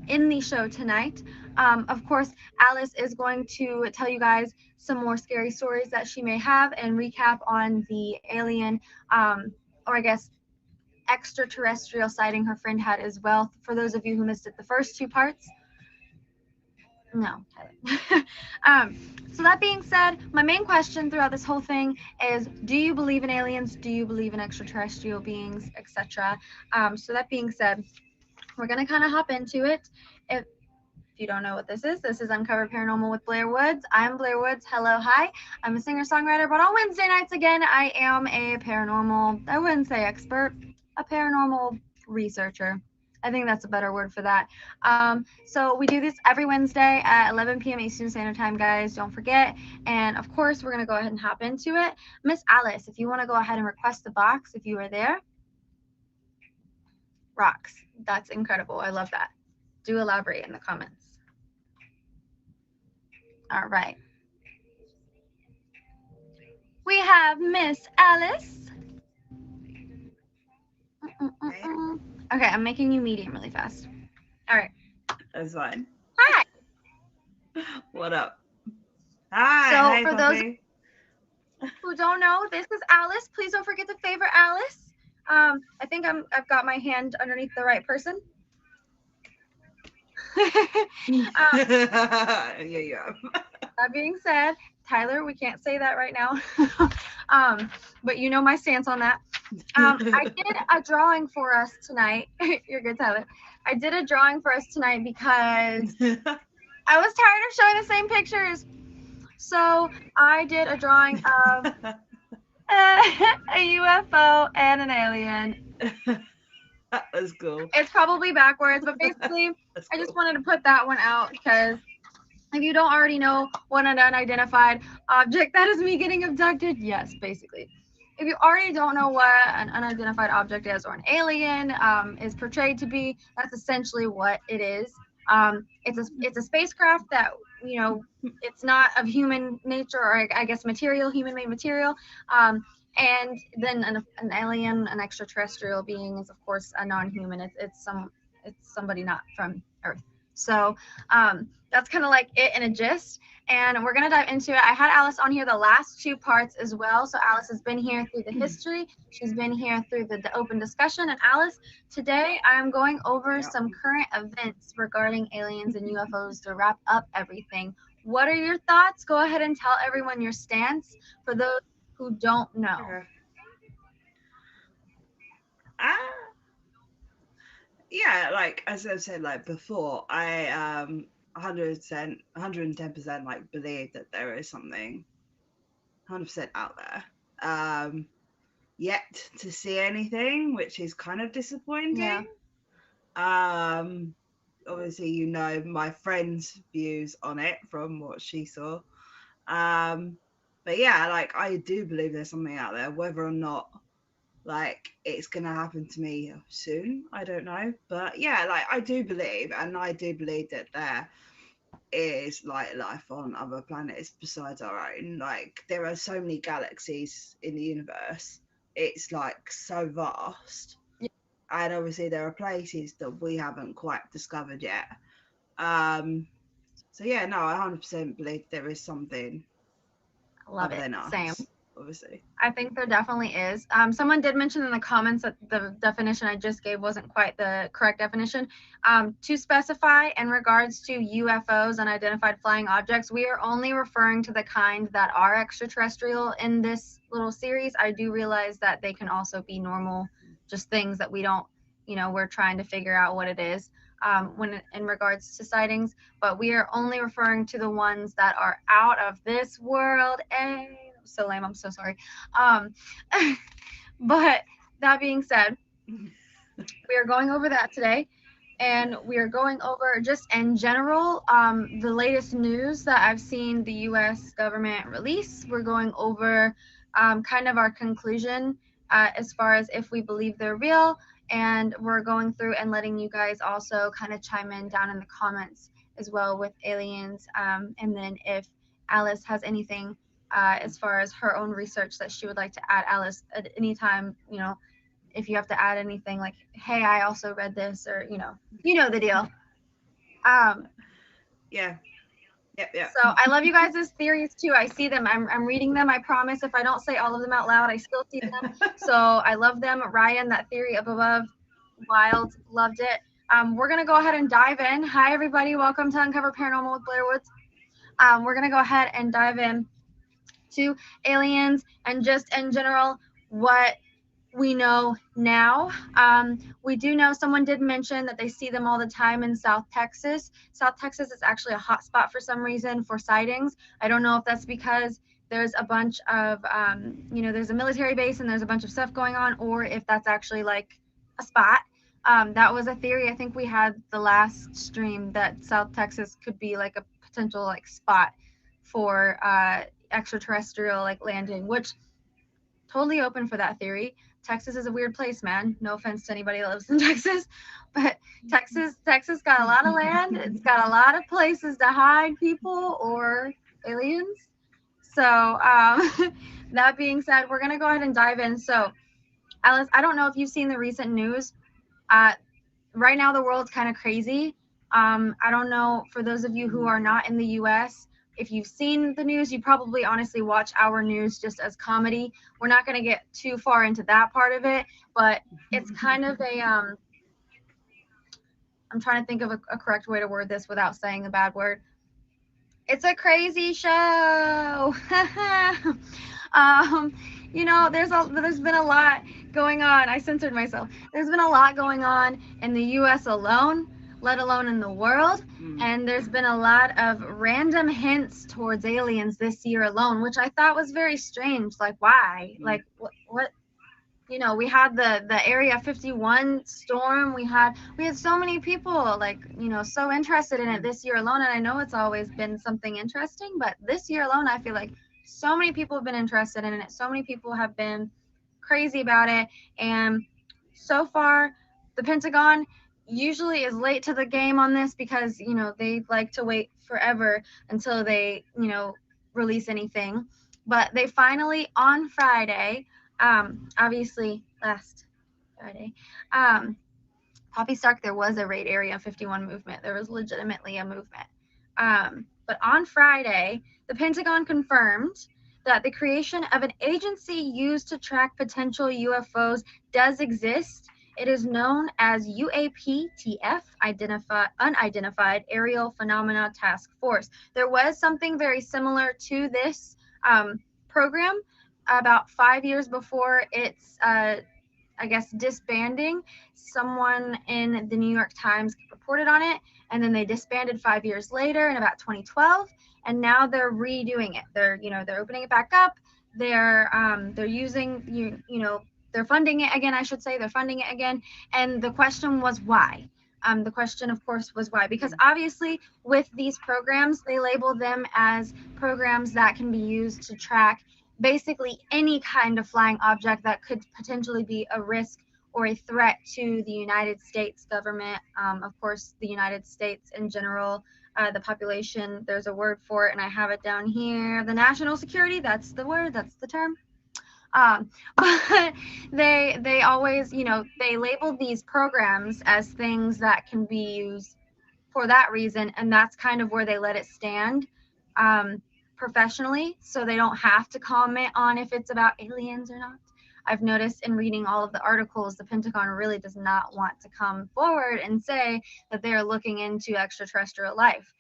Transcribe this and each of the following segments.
in the show tonight. Of course, Alice is going to tell you guys some more scary stories that she may have and recap on the alien, or I guess extraterrestrial sighting her friend had as well. For those of you who missed it, the first two parts. No, Tyler. um, so that being said, my main question throughout this whole thing is: do you believe in aliens? Do you believe in extraterrestrial beings, etc.? So that being said, we're gonna kind of hop into it. If you don't know what this is Uncover Paranormal with Blair Woods. I'm Blair Woods. Hello, hi. I'm a singer-songwriter, but on Wednesday nights, again, I am a paranormal, I wouldn't say expert, a paranormal researcher. I think that's a better word for that. So we do this every Wednesday at 11 p.m. Eastern Standard Time, guys. Don't forget. And of course, we're going to go ahead and hop into it. Miss Alice, if you want to go ahead and request the box, if you are there. Rocks. That's incredible. I love that. Do elaborate in the comments. All right. We have Miss Alice. Okay, I'm making you medium really fast. All right. That's fine. Hi. What up? Hi. So Hi, for those who don't know, this is Alice. Please don't forget to favor Alice. I think I've got my hand underneath the right person. Yeah. That being said, Tyler, we can't say that right now. But you know my stance on that. I did a drawing for us tonight. You're good, Tyler. I did a drawing for us tonight because I was tired of showing the same pictures. So I did a drawing of a UFO and an alien. That's cool. It's probably backwards, but basically, I just wanted to put that one out because if you don't already know what an unidentified object, that is me getting abducted. Yes, basically. If you already don't know what an unidentified object is or an alien is portrayed to be, that's essentially what it is. It's a spacecraft that it's not of human nature, or I guess material, human-made material. And then an alien, an extraterrestrial being is of course a non-human. It's somebody not from Earth. So that's kind of like it in a gist. And we're going to dive into it. I had Alice on here the last two parts as well. So Alice has been here through the history. She's been here through the open discussion. And Alice, today I'm going over some current events regarding aliens and UFOs to wrap up everything. What are your thoughts? Go ahead and tell everyone your stance for those who don't know. Yeah, like as I've said, like before, I 100%, 110% like believe that there is something 100% out there. Yet to see anything, which is kind of disappointing. Yeah. Obviously, you know my friend's views on it from what she saw. But yeah, like I do believe there's something out there, whether or not like it's gonna happen to me soon, I don't know. But yeah, like I do believe, and I do believe that there is like life on other planets besides our own. Like there are so many galaxies in the universe. It's like so vast. Yeah. And obviously there are places that we haven't quite discovered yet. So yeah, no, I 100% believe there is something. Love it. Us, same. Obviously. I think there definitely is. Someone did mention in the comments that the definition I just gave wasn't quite the correct definition. To specify in regards to UFOs, unidentified flying objects, we are only referring to the kind that are extraterrestrial in this little series. I do realize that they can also be normal, just things that we don't, we're trying to figure out what it is when in regards to sightings. But we are only referring to the ones that are out of this world. So lame, I'm so sorry. But that being said, we are going over that today, and we are going over just in general the latest news that I've seen the U.S. government release. We're going over kind of our conclusion as far as if we believe they're real, and we're going through and letting you guys also kind of chime in down in the comments as well with aliens, and then if Alice has anything as far as her own research that she would like to add. Alice, at any time, if you have to add anything like, hey, I also read this, or you know the deal. Um, Yeah. Yep. Yep. so I love you guys' theories too. I see them. I'm reading them. I promise. If I don't say all of them out loud, I still see them. So I love them. Ryan, that theory up above, wild, loved it. We're gonna go ahead and dive in. Hi everybody, welcome to Uncover Paranormal with Blair Woods. We're gonna go ahead and dive in to aliens and just in general what we know now. We do know someone did mention that they see them all the time in South Texas. South Texas is actually a hot spot for some reason for sightings. I don't know if that's because there's a bunch of, there's a military base and there's a bunch of stuff going on, or if that's actually like a spot. That was a theory I think we had the last stream, that South Texas could be like a potential like spot for extraterrestrial like landing, which totally open for that theory. Texas is a weird place, man. No offense to anybody that lives in Texas, but Texas got a lot of land. It's got a lot of places to hide people or aliens. So that being said, we're gonna go ahead and dive in. So Alice, I don't know if you've seen the recent news. Uh, right now the world's kind of crazy. I don't know, for those of you who are not in the US, if you've seen the news, you probably honestly watch our news just as comedy. We're not going to get too far into that part of it, but it's kind of a I'm trying to think of a correct way to word this without saying the bad word. It's a crazy show. um, there's been a lot going on. I censored myself. There's been a lot going on in the U.S. alone, let alone in the world, and there's been a lot of random hints towards aliens this year alone, which I thought was very strange. Like, why? Like, what? We had the Area 51 storm. We had so many people like, so interested in it this year alone. And I know it's always been something interesting, but this year alone, I feel like so many people have been interested in it. So many people have been crazy about it. And so far, the Pentagon usually is late to the game on this because, they like to wait forever until they, release anything. But they finally, on Friday, obviously last Friday, Poppy Stark, there was a raid Area 51 movement. There was legitimately a movement. But on Friday, the Pentagon confirmed that the creation of an agency used to track potential UFOs does exist. It is known as UAPTF, Unidentified Aerial Phenomena Task Force. There was something very similar to this program about 5 years before its disbanding. Someone in the New York Times reported on it, and then they disbanded 5 years later in about 2012, and now they're redoing it. They're opening it back up. They're using they're funding it again. I should say they're funding it again. And the question was why. The question, of course, was why, because obviously with these programs, they label them as programs that can be used to track basically any kind of flying object that could potentially be a risk or a threat to the United States government. Of course, the United States in general, the population, there's a word for it, and I have it down here. The national security, that's the word, that's the term. But they always, they label these programs as things that can be used for that reason, and that's kind of where they let it stand. Professionally, so they don't have to comment on if it's about aliens or not. I've noticed in reading all of the articles, the Pentagon really does not want to come forward and say that they are looking into extraterrestrial life.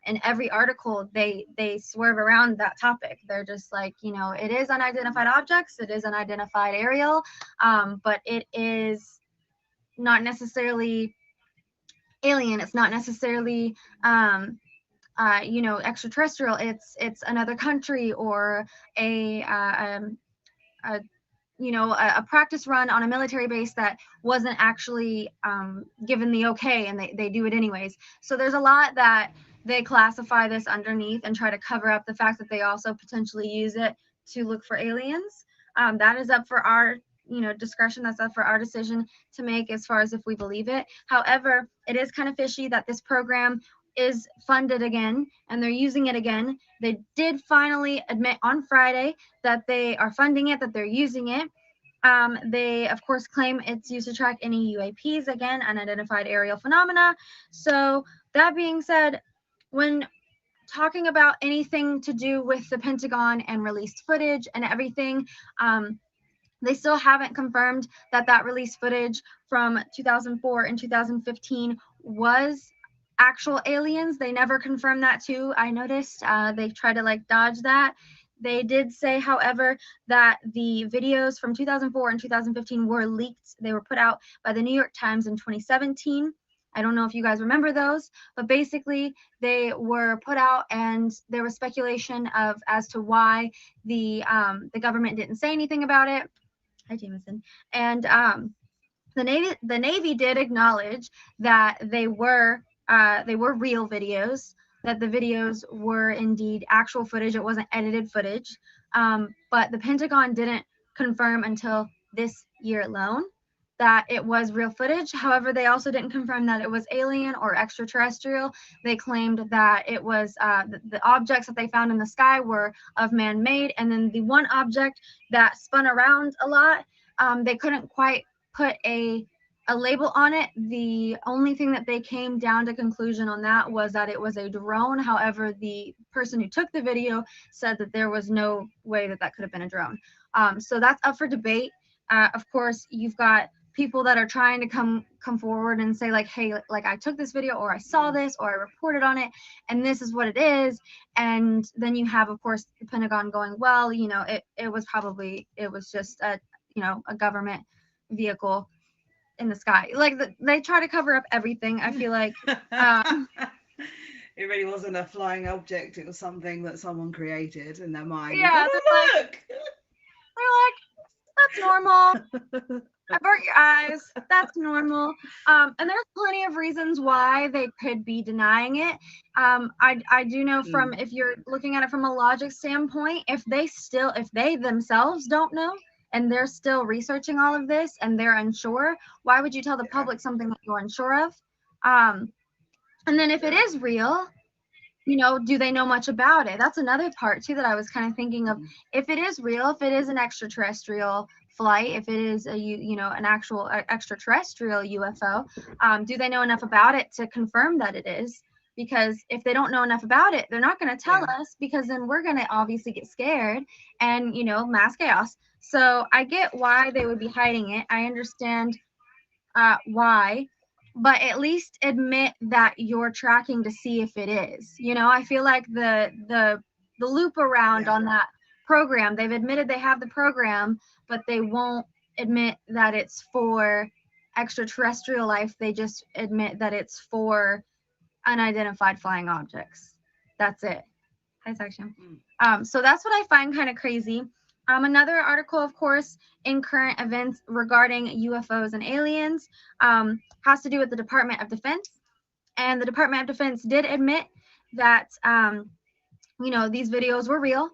In every article, they swerve around that topic. They're just like, it is unidentified objects, it is unidentified aerial, but it is not necessarily alien. It's not necessarily extraterrestrial. It's another country or a a practice run on a military base that wasn't actually given the okay, and they do it anyways. So there's a lot that they classify this underneath and try to cover up the fact that they also potentially use it to look for aliens. That is up for our discretion. That's up for our decision to make as far as if we believe it. However, it is kind of fishy that this program is funded again and they're using it again. They did finally admit on Friday that they are funding it, that they're using it. They, of course, claim it's used to track any UAPs, again, unidentified aerial phenomena. So That being said, when talking about anything to do with the Pentagon and released footage and everything, they still haven't confirmed that that released footage from 2004 and 2015 was actual aliens. They never confirmed that too. I noticed they try to like dodge that. They did say, however, that the videos from 2004 and 2015 were leaked. They were put out by the New York Times in 2017. I don't know if you guys remember those, but basically they were put out, and there was speculation of as to why the government didn't say anything about it. Hi, Jameson. And the Navy did acknowledge that they were real videos, that the videos were indeed actual footage. It wasn't edited footage. But the Pentagon didn't confirm until this year alone that it was real footage. However, they also didn't confirm that it was alien or extraterrestrial. They claimed that it was the objects that they found in the sky were of man-made, and then the one object that spun around a lot, they couldn't quite put a label on it. The only thing that they came down to conclusion on that was that it was a drone. However, the person who took the video said that there was no way that that could have been a drone. So that's up for debate. Of course, you've got people that are trying to come forward and say like, hey, like I took this video, or I saw this, or I reported on it, and this is what it is. And then you have, of course, the Pentagon going, well, it was just a government vehicle in the sky. Like they try to cover up everything, I feel like. It really wasn't a flying object, it was something that someone created in their mind. Yeah, they're like, that's normal. I burnt your eyes. That's normal. And there's plenty of reasons why they could be denying it. I do know from, if you're looking at it from a logic standpoint, if they themselves don't know, and they're still researching all of this and they're unsure, why would you tell the public something that you're unsure of? And then if it is real, do they know much about it? That's another part too that I was kind of thinking of. If it is real, if it is an extraterrestrial flight, if it is an actual extraterrestrial UFO, do they know enough about it to confirm that it is? Because if they don't know enough about it, they're not going to tell us, because then we're going to obviously get scared and mass chaos. So I get why they would be hiding it. I understand why, but at least admit that you're tracking to see if it is. I feel like the loop around on that program, they've admitted they have the program, but they won't admit that it's for extraterrestrial life. They just admit that it's for unidentified flying objects. That's it. Hi, section. So that's what I find kind of crazy. Another article, of course, in current events regarding UFOs and aliens has to do with the Department of Defense. And the Department of Defense did admit that, these videos were real.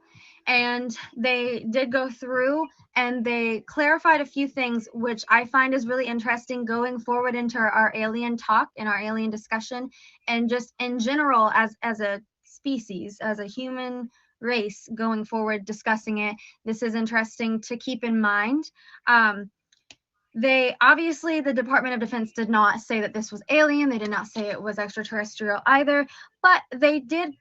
And they did go through and they clarified a few things, which I find is really interesting going forward into our alien talk and our alien discussion, and just in general as a species, as a human race going forward discussing it. This is interesting to keep in mind. The Department of Defense did not say that this was alien. They did not say it was extraterrestrial either, but they did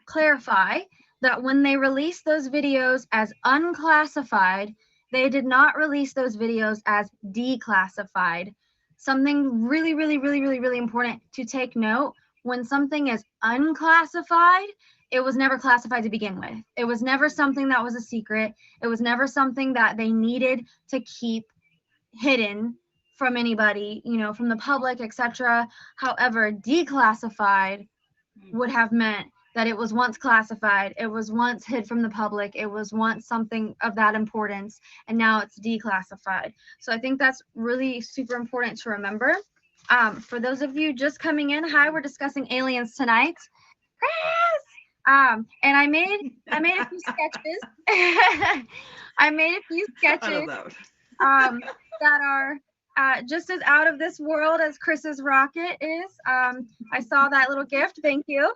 clarify that when they released those videos as unclassified, they did not release those videos as declassified. Something really, really, really, really, really important to take note: when something is unclassified, it was never classified to begin with. It was never something that was a secret. It was never something that they needed to keep hidden from anybody, from the public, etc. However, declassified would have meant that it was once classified, it was once hid from the public, it was once something of that importance, and now it's declassified. So I think that's really super important to remember. For those of you just coming in, hi, we're discussing aliens tonight. And I made a few sketches. I made a few sketches that are just as out of this world as Chris's rocket is. I saw that little gift. Thank you.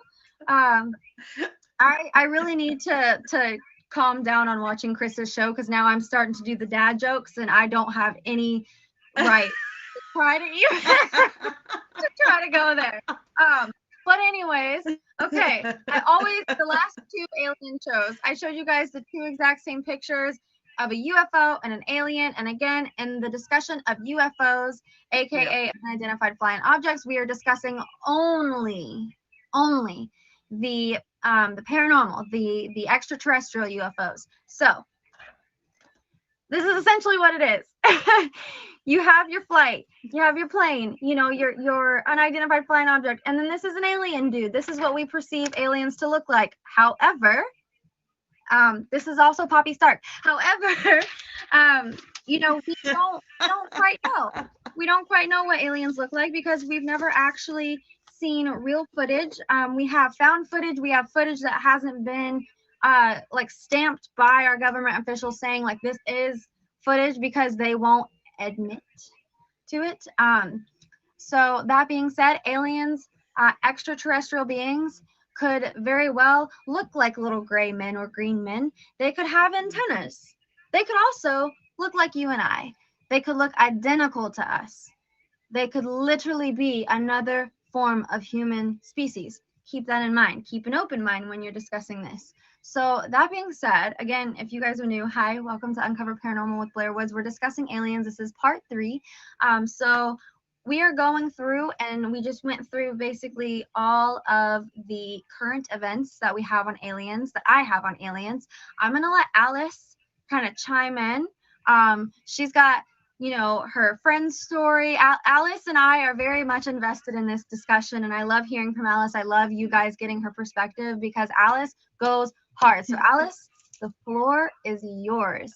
I really need to calm down on watching Chris's show, because now I'm starting to do the dad jokes and I don't have any right to try to even to try to go there. But anyways, okay. The last two alien shows, I showed you guys the two exact same pictures of a UFO and an alien. And again, in the discussion of UFOs, Yeah. aka unidentified flying objects, we are discussing only the paranormal, the extraterrestrial UFOs. So this is essentially what it is. You have your flight, you have your plane, your unidentified flying object, and then this is an alien dude. This is what we perceive aliens to look like. However, this is also Poppy Stark. However, we don't quite know. We don't quite know what aliens look like because we've never actually seen real footage. We have found footage. We have footage that hasn't been like stamped by our government officials saying like this is footage because they won't admit to it. So that being said, aliens, extraterrestrial beings could very well look like little gray men or green men. They could have antennas. They could also look like you and I. They could look identical to us. They could literally be another form of human species. Keep that in mind. Keep an open mind when you're discussing this. So, that being said, again, if you guys are new, hi, welcome to Uncover Paranormal with Blair Woods. We're discussing aliens. This is part 3. So, we are going through and we just went through basically all of the current events that we have on aliens, that I have on aliens. I'm going to let Alice kind of chime in. She's got her friend's story. Alice and I are very much invested in this discussion, and I love hearing from Alice. I love you guys getting her perspective because Alice goes hard. So Alice, the floor is yours.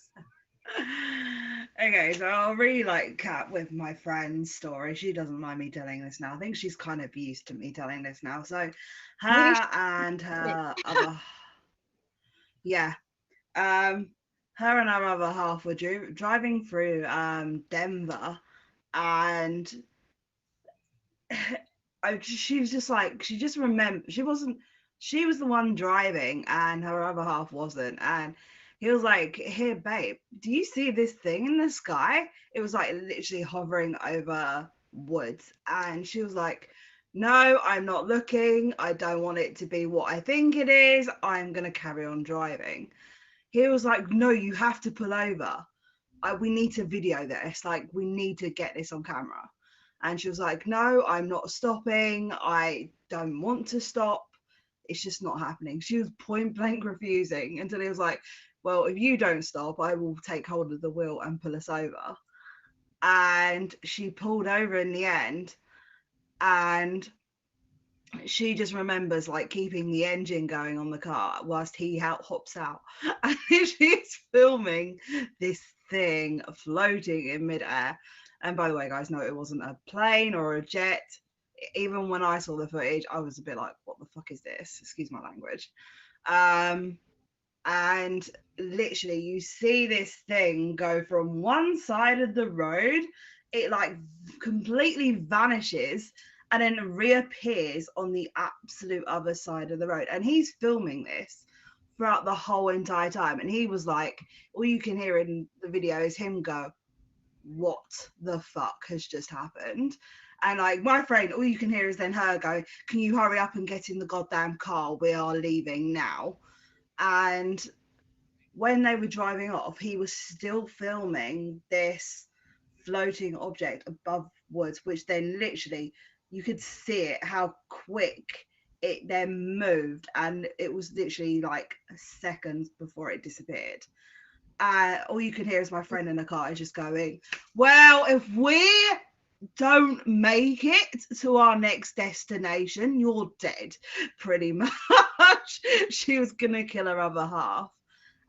Okay, so I'll really like Kat with my friend's story. She doesn't mind me telling this now. I think she's kind of used to me telling this now. So Maybe her and her other yeah. Um her and her other half were driving through Denver, and she was just like, she just remembered she was the one driving and her other half wasn't. And he was like, "Here, babe, do you see this thing in the sky?" It was like literally hovering over woods. And she was like, "No, I'm not looking. I don't want it to be what I think it is. I'm going to carry on driving." He was like, "No, you have to pull over. We need to video this. Like, we need to get this on camera." And she was like, "No, I'm not stopping. I don't want to stop. It's just not happening." She was point blank refusing until he was like, "Well, if you don't stop, I will take hold of the wheel and pull us over." And she pulled over in the end. And she just remembers like keeping the engine going on the car whilst he hops out. And she's filming this thing floating in midair. And by the way, guys, no, it wasn't a plane or a jet. Even when I saw the footage, I was a bit like, what the fuck is this? Excuse my language. And literally, you see this thing go from one side of the road, it like completely vanishes and then reappears on the absolute other side of the road. And he's filming this throughout the whole entire time. And he was like, all you can hear in the video is him go, "What the fuck has just happened?" And like my friend, all you can hear is then her go, "Can you hurry up and get in the goddamn car? We are leaving now." And when they were driving off, he was still filming this floating object above woods, which then literally you could see it how quick it then moved, and it was literally like seconds before it disappeared. All you can hear is my friend in the car is just going, "Well, if we don't make it to our next destination, you're dead," pretty much. She was gonna kill her other half.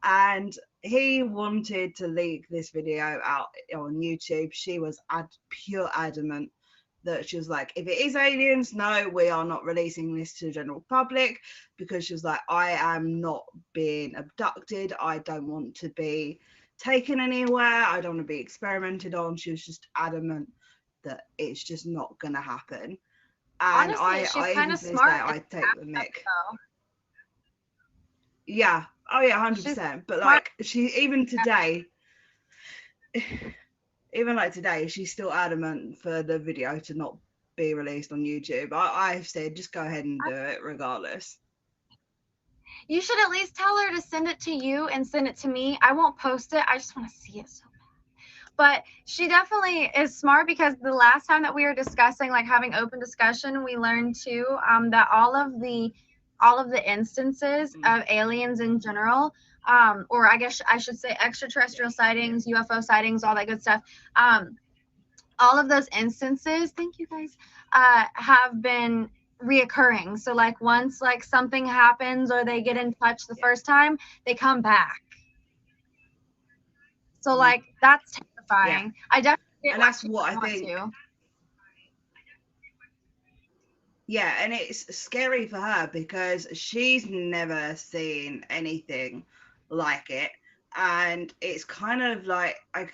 And he wanted to leak this video out on YouTube. She was pure adamant that she was like, "If it is aliens, no, we are not releasing this to the general public," because she was like, "I am not being abducted. I don't want to be taken anywhere. I don't want to be experimented on." She was just adamant that it's just not going to happen. And honestly, she's I kind even of to this day, smart. I take the mick. Though. Yeah. Oh yeah, She's 100%. But smart. like she even today, even like today, she's still adamant for the video to not be released on YouTube. I've said just go ahead and do it regardless. You should at least tell her to send it to you and send it to me. I won't post it. I just want to see it so bad. But she definitely is smart, because the last time that we were discussing, like having open discussion, we learned too that all of the instances of aliens in general, or I guess I should say extraterrestrial sightings, UFO sightings, all that good stuff. All of those instances, thank you guys, have been reoccurring. So like once like something happens or they get in touch the first time, they come back. So like that's terrifying. I definitely get and why that's she what I doesn't want think. to. Yeah, and it's scary for her because she's never seen anything like it. And it's kind of like I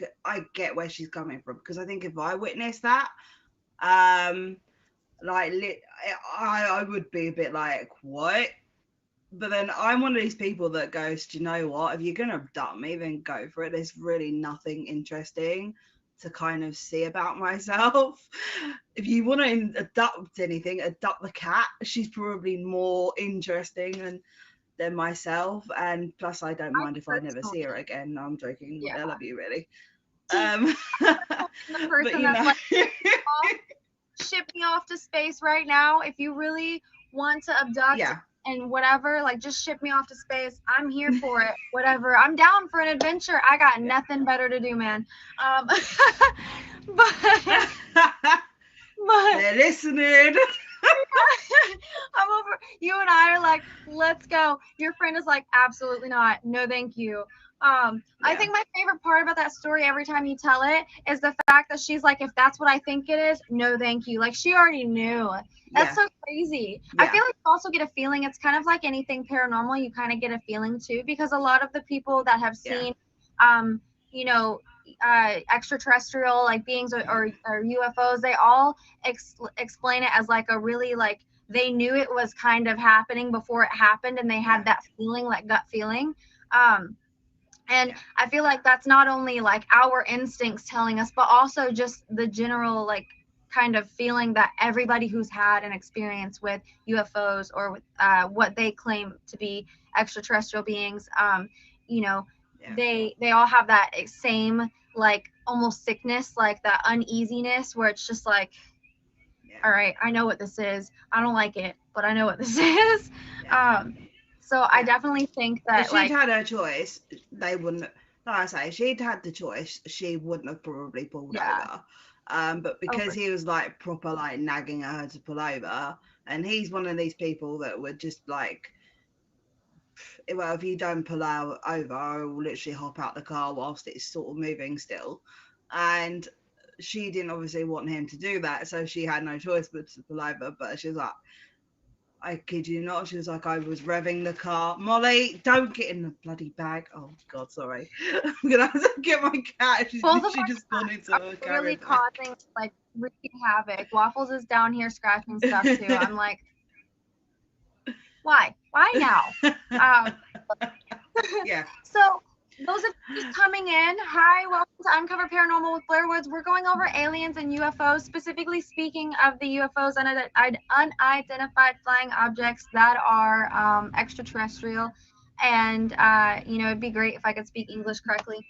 get where she's coming from, because I think if I witnessed that, um, like I would be a bit like, what? But then I'm one of these people that goes, do you know what? If you're gonna abduct me, then go for it. There's really nothing interesting to kind of see about myself. If you want to adopt anything, adopt the cat. She's probably more interesting than myself. And plus, I don't mind if I never see her again. No, I'm joking. Yeah. I love you, really. See, the But person you that's know, like, ship me off to space right now. If you really want to abduct yeah, and whatever, like just ship me off to space. I'm here for it. Whatever. I'm down for an adventure. I got nothing better to do, man. But they're listening. I'm over. You and I are like, let's go. Your friend is like, absolutely not. No, thank you. I think my favorite part about that story every time you tell it is the fact that she's like, if that's what I think it is, no, thank you. Like she already knew. That's so crazy. I feel like you also get a feeling. It's kind of like anything paranormal. You kind of get a feeling too, because a lot of the people that have seen, you know, extraterrestrial like beings or UFOs, they all explain it as like a really like they knew it was kind of happening before it happened, and they had that feeling, like gut feeling. And I feel like that's not only like our instincts telling us, but also just the general like kind of feeling that everybody who's had an experience with UFOs or with what they claim to be extraterrestrial beings, you know, they all have that same like almost sickness, like that uneasiness, where it's just like, all right, I know what this is. I don't like it, but I know what this is. So I definitely think that if she'd had her choice, they wouldn't. Like I say, if she'd had the choice, she wouldn't have probably pulled over. But because he was like proper like nagging her to pull over, and he's one of these people that would just like, well, if you don't pull out over, I will literally hop out the car whilst it's sort of moving still. And she didn't obviously want him to do that, so she had no choice but to pull over. But she was like, I kid you not, she was like, I was revving the car. Molly, don't get in the bloody bag. Oh God, sorry. I'm gonna have to get my cat. She's literally just gone into a carrier really bag. causing like wreaking havoc. Waffles is down here scratching stuff too. I'm like, why now? Yeah. So those of you just coming in, hi, welcome to Uncover Paranormal with Blair Woods. We're going over aliens and UFOs, specifically speaking of the UFOs, unidentified flying objects that are extraterrestrial. And you know, it'd be great if I could speak English correctly.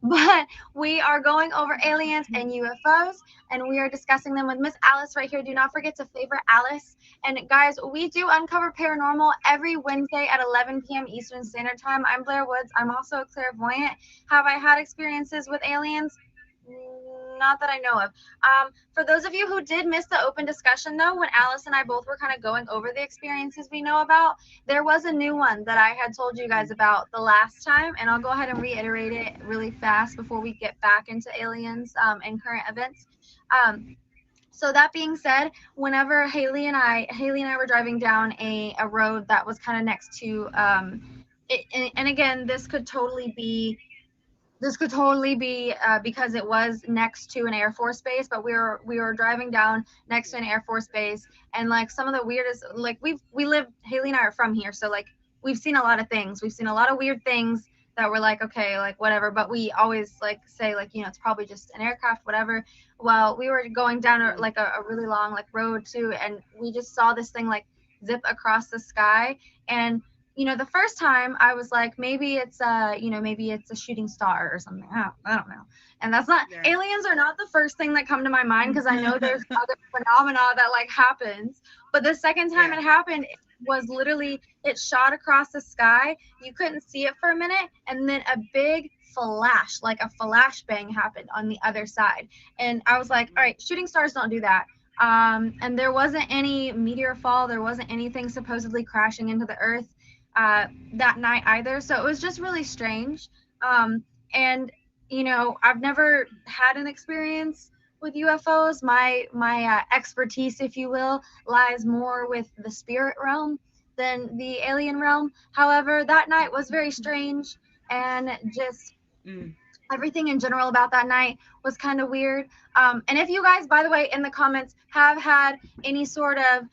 But we are going over aliens and UFOs, and we are discussing them with Miss Alice right here. Do not forget to favorite Alice. And guys, we do Uncover Paranormal every Wednesday at 11 p.m. Eastern Standard Time. I'm Blair Woods. I'm also a clairvoyant. Have I had experiences with aliens? Not that I know of. For those of you who did miss the open discussion, though, when Alice and I both were kind of going over the experiences we know about, there was a new one that I had told you guys about the last time, and I'll go ahead and reiterate it really fast before we get back into aliens and current events. So that being said, whenever Haley and I were driving down a road that was kind of next to, and again, this could totally be because it was next to an Air Force base, but we were driving down next to an Air Force base, and like some of the weirdest, like we live, Haley and I are from here, so like we've seen a lot of things. We've seen a lot of weird things that we're like, okay, like whatever, but we always like say like, it's probably just an aircraft, whatever. Well, we were going down like a really long like road too, and we just saw this thing like zip across the sky. And the first time I was like, maybe it's maybe it's a shooting star or something. I don't know. And that's not, Yeah. aliens are not the first thing that come to my mind, because I know there's other phenomena that like happens. But the second time Yeah. it happened, it was literally, it shot across the sky. You couldn't see it for a minute, and then a big flash, like a flashbang, happened on the other side. And I was like, all right, shooting stars don't do that. And there wasn't any meteor fall. There wasn't anything supposedly crashing into the earth that night either. So it was just really strange. And I've never had an experience with UFOs. My expertise, if you will, lies more with the spirit realm than the alien realm. However, that night was very strange, and just Mm. everything in general about that night was kind of weird. And if you guys, by the way, in the comments have had any sort of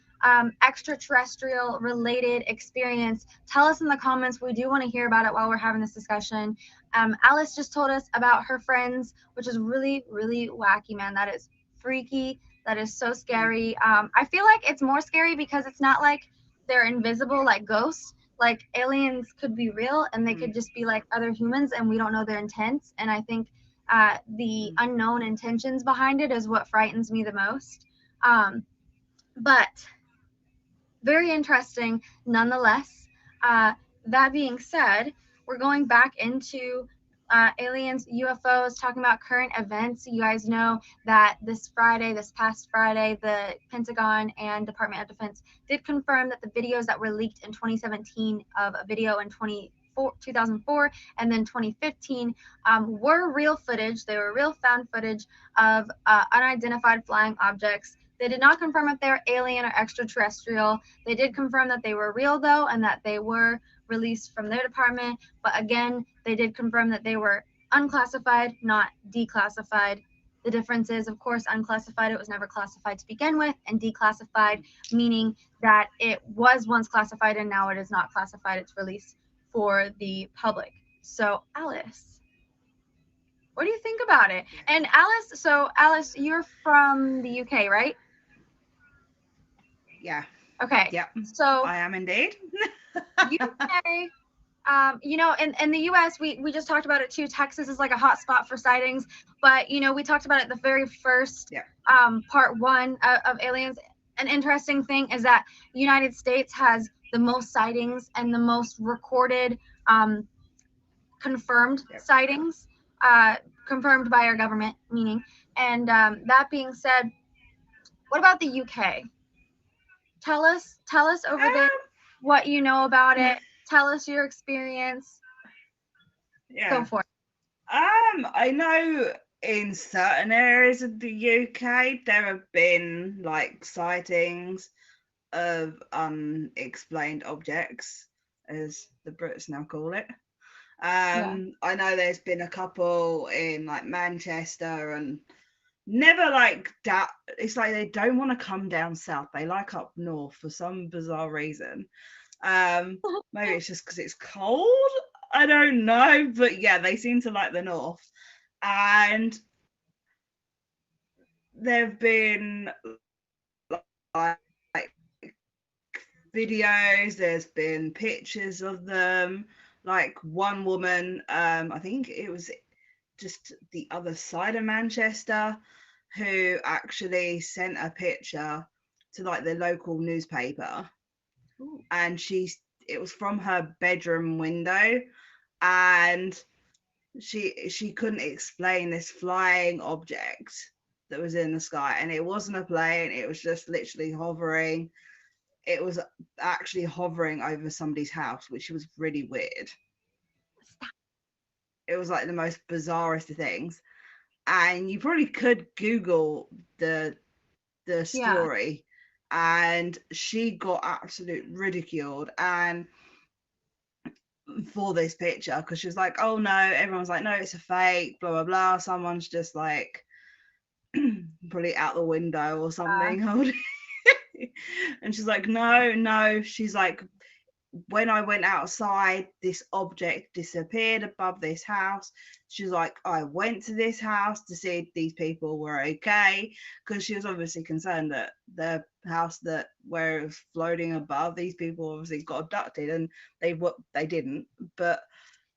extraterrestrial related experience, tell us in the comments. We do want to hear about it while we're having this discussion. Alice just told us about her friends, which is really, really wacky, man. That is freaky. That is so Mm. scary. I feel like it's more scary because it's not like they're invisible like ghosts. Like, aliens could be real, and they could Mm. just be like other humans, and we don't know their intents. And I think the Mm. unknown intentions behind it is what frightens me the most. But very interesting nonetheless. Uh, that being said, we're going back into aliens, UFOs, talking about current events. You guys know that this past Friday, the Pentagon and Department of Defense did confirm that the videos that were leaked in 2017 of a video in 2004 and then 2015 were real footage. They were real found footage of unidentified flying objects. They did not confirm if they're alien or extraterrestrial. They did confirm that they were real, though, and that they were released from their department. But again, they did confirm that they were unclassified, not declassified. The difference is, of course, unclassified, it was never classified to begin with, and declassified, meaning that it was once classified and now it is not classified. It's released for the public. So, Alice, what do you think about it? Yeah. And Alice, you're from the UK, right? Yeah. Okay, Yep. so I am indeed. UK, in the US, we just talked about it too. Texas is like a hot spot for sightings, but we talked about it the very first Yeah. part one of aliens. An interesting thing is that the United States has the most sightings and the most recorded confirmed Yep. sightings, confirmed by our government, meaning. And that being said, what about the UK? Tell us over there what you know about it. Tell us your experience. Go Yeah. for it. I know in certain areas of the UK there have been like sightings of unexplained objects, as the Brits now call it. Yeah. I know there's been a couple in like Manchester, and never like that. It's like they don't want to come down south. They like up north for some bizarre reason. Maybe it's just because it's cold. I don't know, but yeah, they seem to like the north. And there've been like videos. There's been pictures of them. Like one woman, I think it was just the other side of Manchester, who actually sent a picture to like the local newspaper, Ooh. and it was from her bedroom window, and she couldn't explain this flying object that was in the sky, and it wasn't a plane, it was just literally hovering. It was actually hovering over somebody's house, which was really weird. It was like the most bizarrest of things. And you probably could Google the Yeah. story, and she got absolute ridiculed and for this picture, because she was like, oh no, everyone's like, no, it's a fake, blah blah blah, someone's just like probably out the window or something holding. And she's like, no, she's like, when I went outside, this object disappeared above this house. She's like, I went to this house to see if these people were okay, because she was obviously concerned that the house that where it was floating above, these people obviously got abducted, and they didn't, but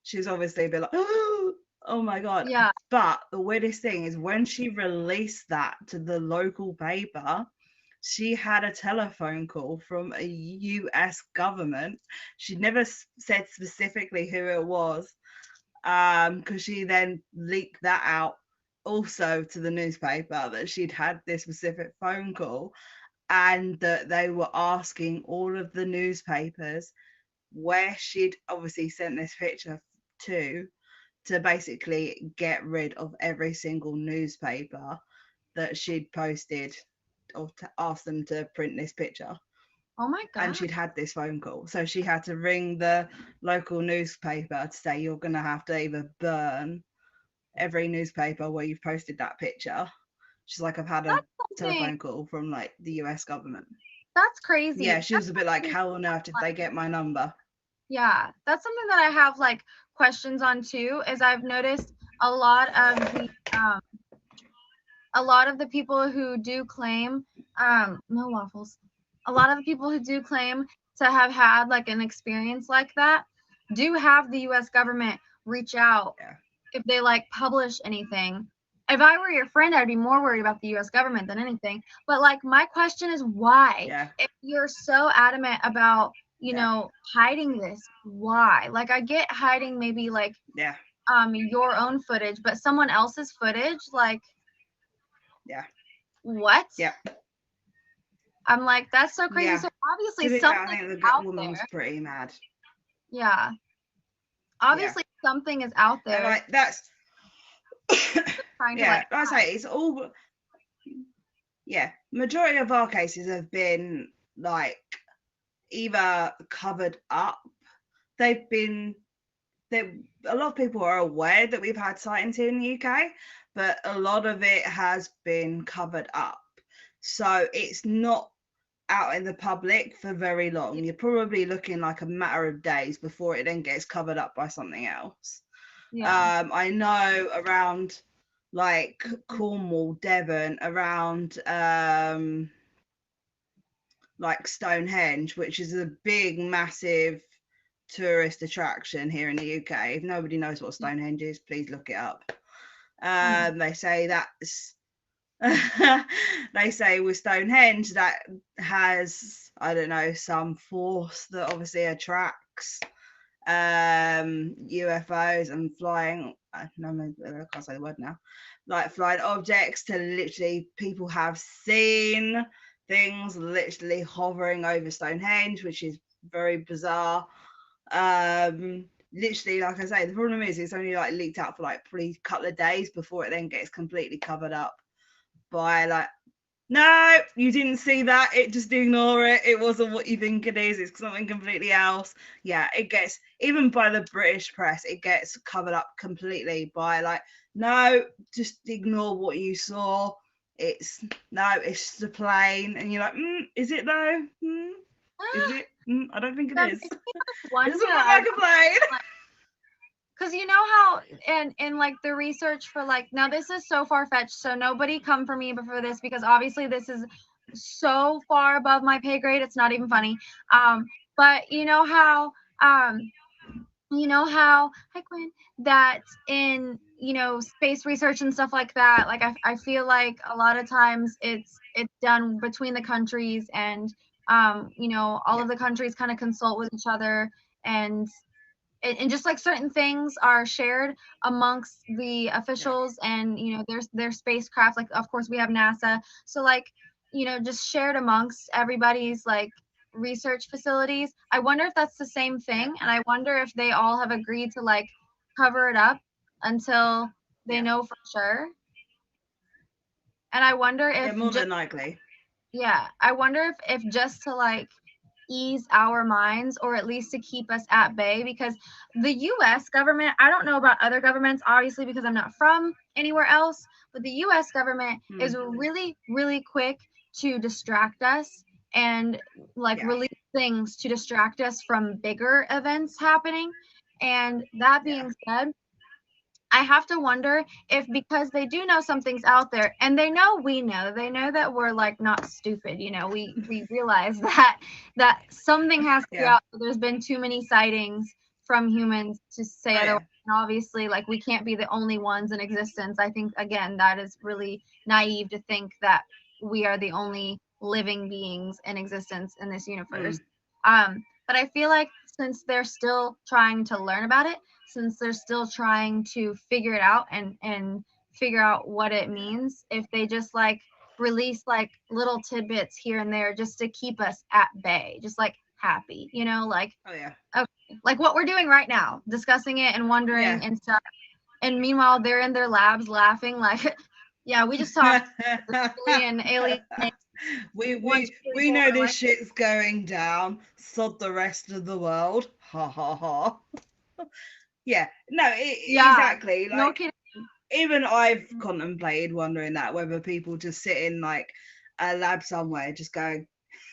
she was obviously a bit like, oh my god. Yeah. But the weirdest thing is when she released that to the local paper, she had a telephone call from a US government. She never said specifically who it was, because she then leaked that out also to the newspaper that she'd had this specific phone call, and that they were asking all of the newspapers where she'd obviously sent this picture to basically get rid of every single newspaper that she'd posted, or to ask them to print this picture. Oh my And God. she'd had this phone call. So she had to ring the local newspaper to say, you're going to have to either burn every newspaper where you've posted that picture. She's like, I've had a That's something. telephone call from like the US government. That's crazy. Yeah, she That's was a bit like, something, how on earth did they get my number? yeah, that's something that I have like questions on too, is I've noticed a lot of the um a lot of the people who do claim no waffles. A lot of the people who do claim to have had like an experience like that do have the US government reach out Yeah, if they like publish anything. If I were your friend, I'd be more worried about the US government than anything. But like my question is why? yeah, If you're so adamant about, yeah, hiding this, why? Like I get hiding maybe like yeah, your own footage, but someone else's footage, like yeah, what? yeah, I'm like, that's so crazy. yeah. So To obviously be fair, I something think is the out woman was there. pretty mad. Yeah. Yeah. Obviously something is out And there like that's trying to yeah, like like I say, it's all yeah. Majority of our cases have been like either covered up. They've been they a lot of people are aware that we've had sightings here in the UK, but a lot of it has been covered up. So it's not out in the public for very long. You're probably looking like a matter of days before it then gets covered up by something else. yeah. I know around like Cornwall, Devon, around like Stonehenge, which is a big, massive tourist attraction here in the UK. If nobody knows what Stonehenge is, please look it up. Mhm. They say that's they say with Stonehenge that has, I don't know, some force that obviously attracts UFOs and flying. No, I can't say the word now. Like flying objects, to literally people have seen things literally hovering over Stonehenge, which is very bizarre. Literally, like I say, the problem is it's only like leaked out for like probably a couple of days before it then gets completely covered up by like, no, you didn't see that. It just ignore it. It wasn't what you think it is. It's something completely else. Yeah, it gets, even by the British press, it gets covered up completely by like, no, just ignore what you saw. It's no, it's just a plane, and you're like, is it though? Is it? I don't think it That is. makes me like It doesn't look wonder, like a plane. because you know how in like the research for like, now this is so far fetched, so nobody come for me for this, because obviously this is so far above my pay grade, it's not even funny. But hi Quinn, that in space research and stuff like that, like I feel like a lot of times it's done between the countries, and all Yeah, of the countries kind of consult with each other, and just like certain things are shared amongst the yeah, officials, and there's their spacecraft, like of course we have NASA, so like just shared amongst everybody's like research facilities. I wonder if that's the same yeah, thing, and I wonder if they all have agreed to like cover it up until they yeah. know for sure. And I wonder Yeah, if more just, than likely. yeah, I wonder if just to like ease our minds, or at least to keep us at bay, because the US government, I don't know about other governments obviously because I'm not from anywhere else, but the US government Hmm. is really really quick to distract us and like Yeah, release things to distract us from bigger events happening. And that Yeah. being said, I have to wonder if, because they do know something's out there, and they know we know, they know that we're like not stupid, we realize that something has to be Yeah. out. There's been too many sightings from humans to say Oh otherwise. yeah. And obviously, like, we can't be the only ones in existence. I think, again, that is really naive to think that we are the only living beings in existence in this universe. Mm. But I feel like, since they're still trying to learn about it, since they're still trying to figure it out and figure out what it means, if they just like release like little tidbits here and there just to keep us at bay, just like happy, like, Oh yeah. okay, like what we're doing right now, discussing it and wondering Yeah. and stuff. And meanwhile, they're in their labs laughing like, yeah, we just talked this alien we one, we two, three, we four, know this like, shit's going down. Sod the rest of the world. Ha ha ha. Yeah. No, yeah, exactly. no Like kidding. even I've contemplated wondering that whether people just sit in like a lab somewhere, just going,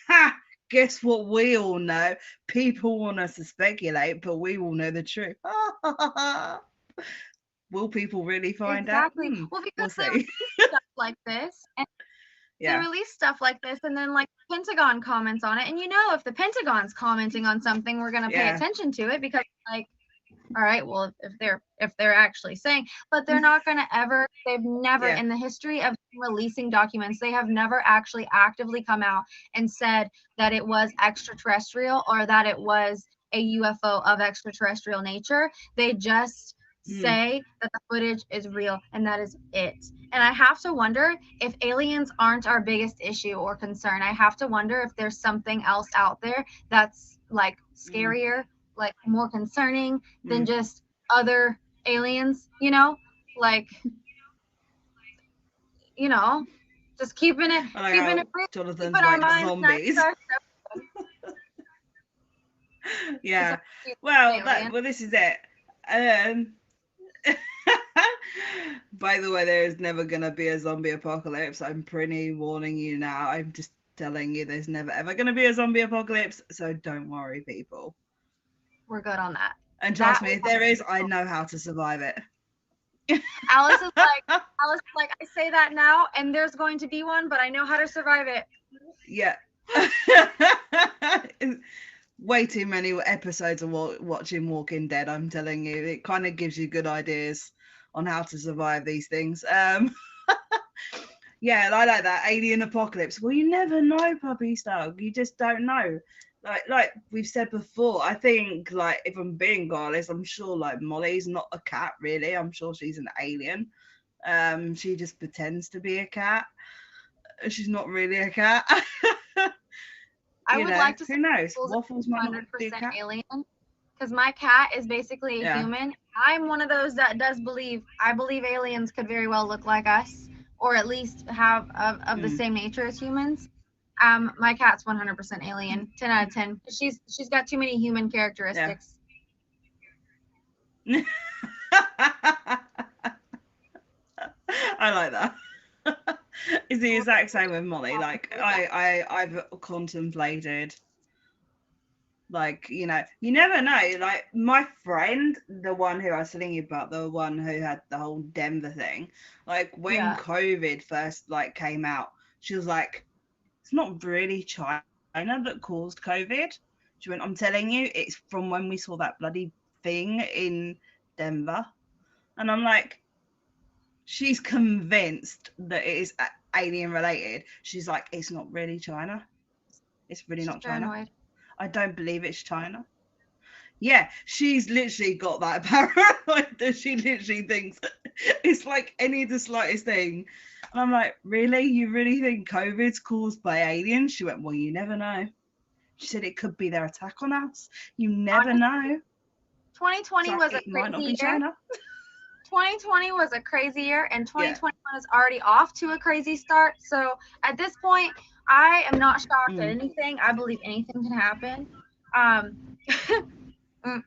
"Ha! Guess what? We all know. People want us to speculate, but we all know the truth." Will people really find out? Exactly. Well, because We'll they see. release stuff like this, and they Yeah. release stuff like this, and then like Pentagon comments on it, and if the Pentagon's commenting on something, we're gonna pay Yeah. attention to it, because, like, all right, well, if they're actually saying, but they're not gonna ever. They've never, Yeah. in the history of releasing documents, they have never actually actively come out and said that it was extraterrestrial or that it was a UFO of extraterrestrial nature. They just Mm, say that the footage is real, and that is it. And I have to wonder if aliens aren't our biggest issue or concern. I have to wonder if there's something else out there that's like mm, scarier, like more concerning than mm. just other aliens, like, you know, just I like keeping it how real, Jonathan's keeping our like minds nice zombies. and Yeah. dark. Well, Alien. this is it. Um. By the way, there is never gonna be a zombie apocalypse. I'm pretty warning you now. I'm just telling you, there's never ever gonna be a zombie apocalypse. So don't worry, people. We're good on that. And trust That me, we if there is, I know how to survive it. Alice is like Alice is like, I say that now, and there's going to be one, but I know how to survive it. Yeah. Way too many episodes of watching Walking Dead. I'm telling you, it kind of gives you good ideas on how to survive these things. Yeah, I like that alien apocalypse. Well, you never know, puppy stug. You just don't know. Like we've said before, I think, like, if I'm being honest, I'm sure like Molly's not a cat really. I'm sure she's an alien. She just pretends to be a cat. She's not really a cat. I would like to say Who knows? Waffles Waffles is might not be a 100% cat. alien, because my cat is basically a Yeah. human. I'm one of those that does believe. I believe aliens could very well look like us, or at least have of the Mm. same nature as humans. My cat's 100% alien, 10 out of 10. She's got too many human Yeah. characteristics. I like that. It's the exact same with Molly. Like I've contemplated, like, you never know. Like my friend, the one who I was telling you about, the one who had the whole Denver thing, like when Yeah. COVID first like came out, she was like, it's not really China that caused COVID. She went, I'm telling you, it's from when we saw that bloody thing in Denver. And I'm like, she's convinced that it is alien related. She's like, it's not really China. It's really She's not China. paranoid. I don't believe it's China. Yeah, she's literally got that paranoid that she literally thinks it's like any of the slightest thing. And I'm like, really? You really think COVID's caused by aliens? She went, well, you never know. She said it could be their attack on us. You never Honestly, know. It's 2020 like, was a it might not crazy be year. China. 2020 was a crazy year, and Yeah. 2021 is already off to a crazy start. So at this point, I am not shocked at Mm. anything. I believe anything can happen. Um, mm,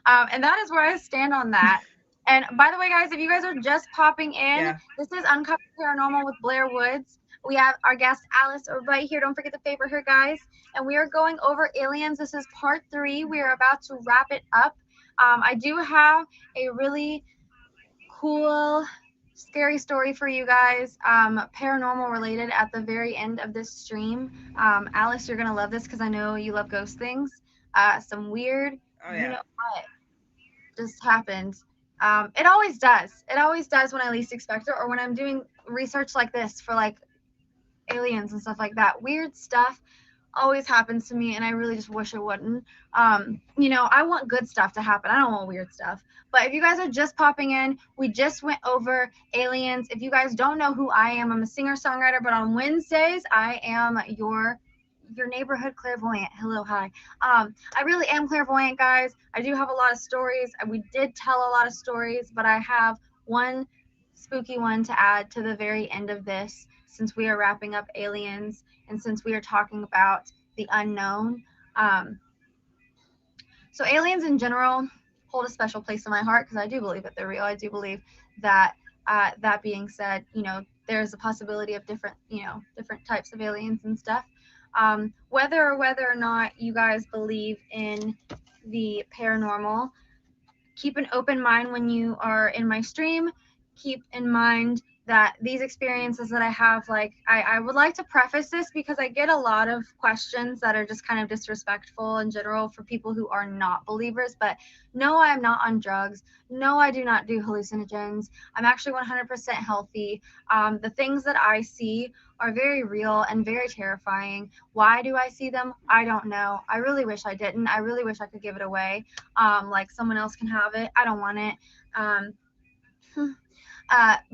and that is where I stand on that. And by the way, guys, if you guys are just popping in, Yeah. this is Uncovered Paranormal with Blair Woods. We have our guest Alice right here. Don't forget to favorite her, guys. And we are going over aliens. This is part 3. We are about to wrap it up. I do have a really cool, scary story for you guys, paranormal related at the very end of this stream. Alice, you're gonna love this because I know you love ghost things. Some weird, Oh you yeah. know what just happened. It always does. It always does when I least expect it, or when I'm doing research like this for like aliens and stuff like that. Weird stuff always happens to me, and I really just wish it wouldn't. I want good stuff to happen. I don't want weird stuff. But if you guys are just popping in, we just went over aliens. If you guys don't know who I am, I'm a singer songwriter, but on Wednesdays I am your neighborhood clairvoyant. Hello, hi. I really am clairvoyant, guys. I do have a lot of stories. We did tell a lot of stories, but I have one spooky one to add to the very end of this, since we are wrapping up aliens and since we are talking about the unknown. Um, so aliens in general hold a special place in my heart because I do believe that they're real. I do believe that. That being said, there's a possibility of different types of aliens and stuff. Whether or not you guys believe in the paranormal, keep an open mind when you are in my stream. Keep in mind that these experiences that I have, like, I would like to preface this because I get a lot of questions that are just kind of disrespectful in general for people who are not believers. But no, I am not on drugs. No, I do not do hallucinogens. I'm actually 100% healthy. The things that I see are very real and very terrifying. Why do I see them? I don't know. I really wish I didn't. I really wish I could give it away. Like someone else can have it. I don't want it. Um,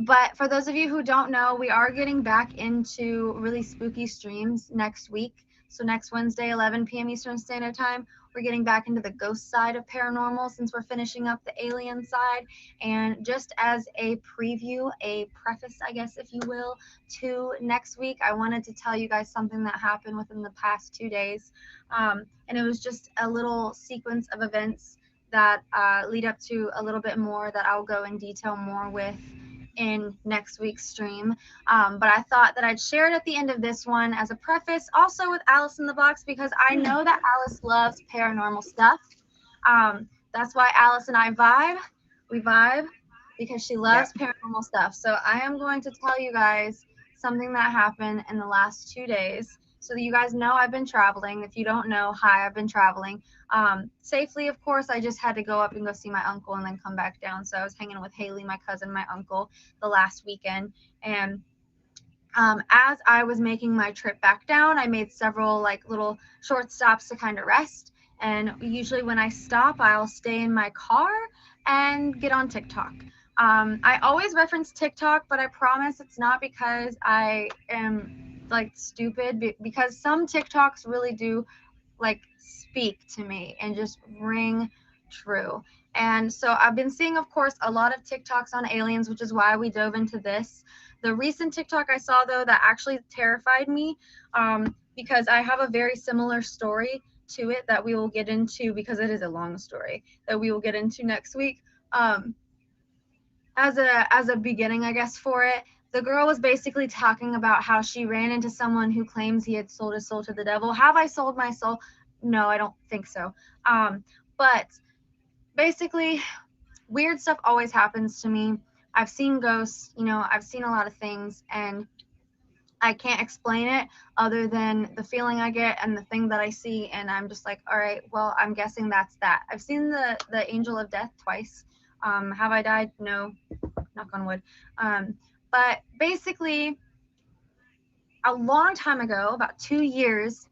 but for those of you who don't know, we are getting back into really spooky streams next week. So next Wednesday, 11 p.m. Eastern Standard Time, we're getting back into the ghost side of paranormal since we're finishing up the alien side. And just as a preview, a preface, I guess, if you will, to next week, I wanted to tell you guys something that happened within the past 2 days. And it was just a little sequence of events that lead up to a little bit more that I'll go in detail more with in next week's stream. But I thought that I'd share it at the end of this one as a preface, also with Alice in the Box, because I know that Alice loves paranormal stuff. That's why Alice and I vibe. We vibe because she loves paranormal stuff. So I am going to tell you guys something that happened in the last 2 days. So that you guys know I've been traveling. If you don't know, hi, I've been traveling. Safely, of course. I just had to go up and go see my uncle and then come back down. So I was hanging with Haley, my cousin, my uncle, the last weekend. And as I was making my trip back down, I made several like little short stops to kind of rest. And usually when I stop, I'll stay in my car and get on TikTok. I always reference TikTok, but I promise it's not because I am like stupid, because some TikToks really do like speak to me and just ring true. And so I've been seeing, of course, a lot of TikToks on aliens, which is why we dove into this. The recent TikTok I saw, though, that actually terrified me, because I have a very similar story to it that we will get into, because it is a long story that we will get into next week. As a beginning, I guess, for it, the girl was basically talking about how she ran into someone who claims he had sold his soul to the devil. Have I sold my soul? No, I don't think so. But basically, weird stuff always happens to me. I've seen ghosts, I've seen a lot of things, and I can't explain it other than the feeling I get and the thing that I see, and I'm just like, all right, well, I'm guessing that's that. I've seen the angel of death twice. Have I died? No, knock on wood. But basically, a long time ago, about 2 years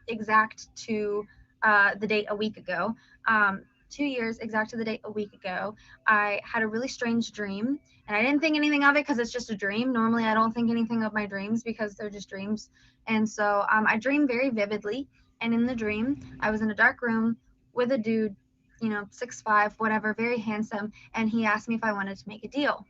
exact to the date a week ago, 2 years exact to the date a week ago, I had a really strange dream. And I didn't think anything of it because it's just a dream. Normally, I don't think anything of my dreams because they're just dreams. And so I dream very vividly. And in the dream, I was in a dark room with a dude, 6'5", whatever, very handsome. And he asked me if I wanted to make a deal.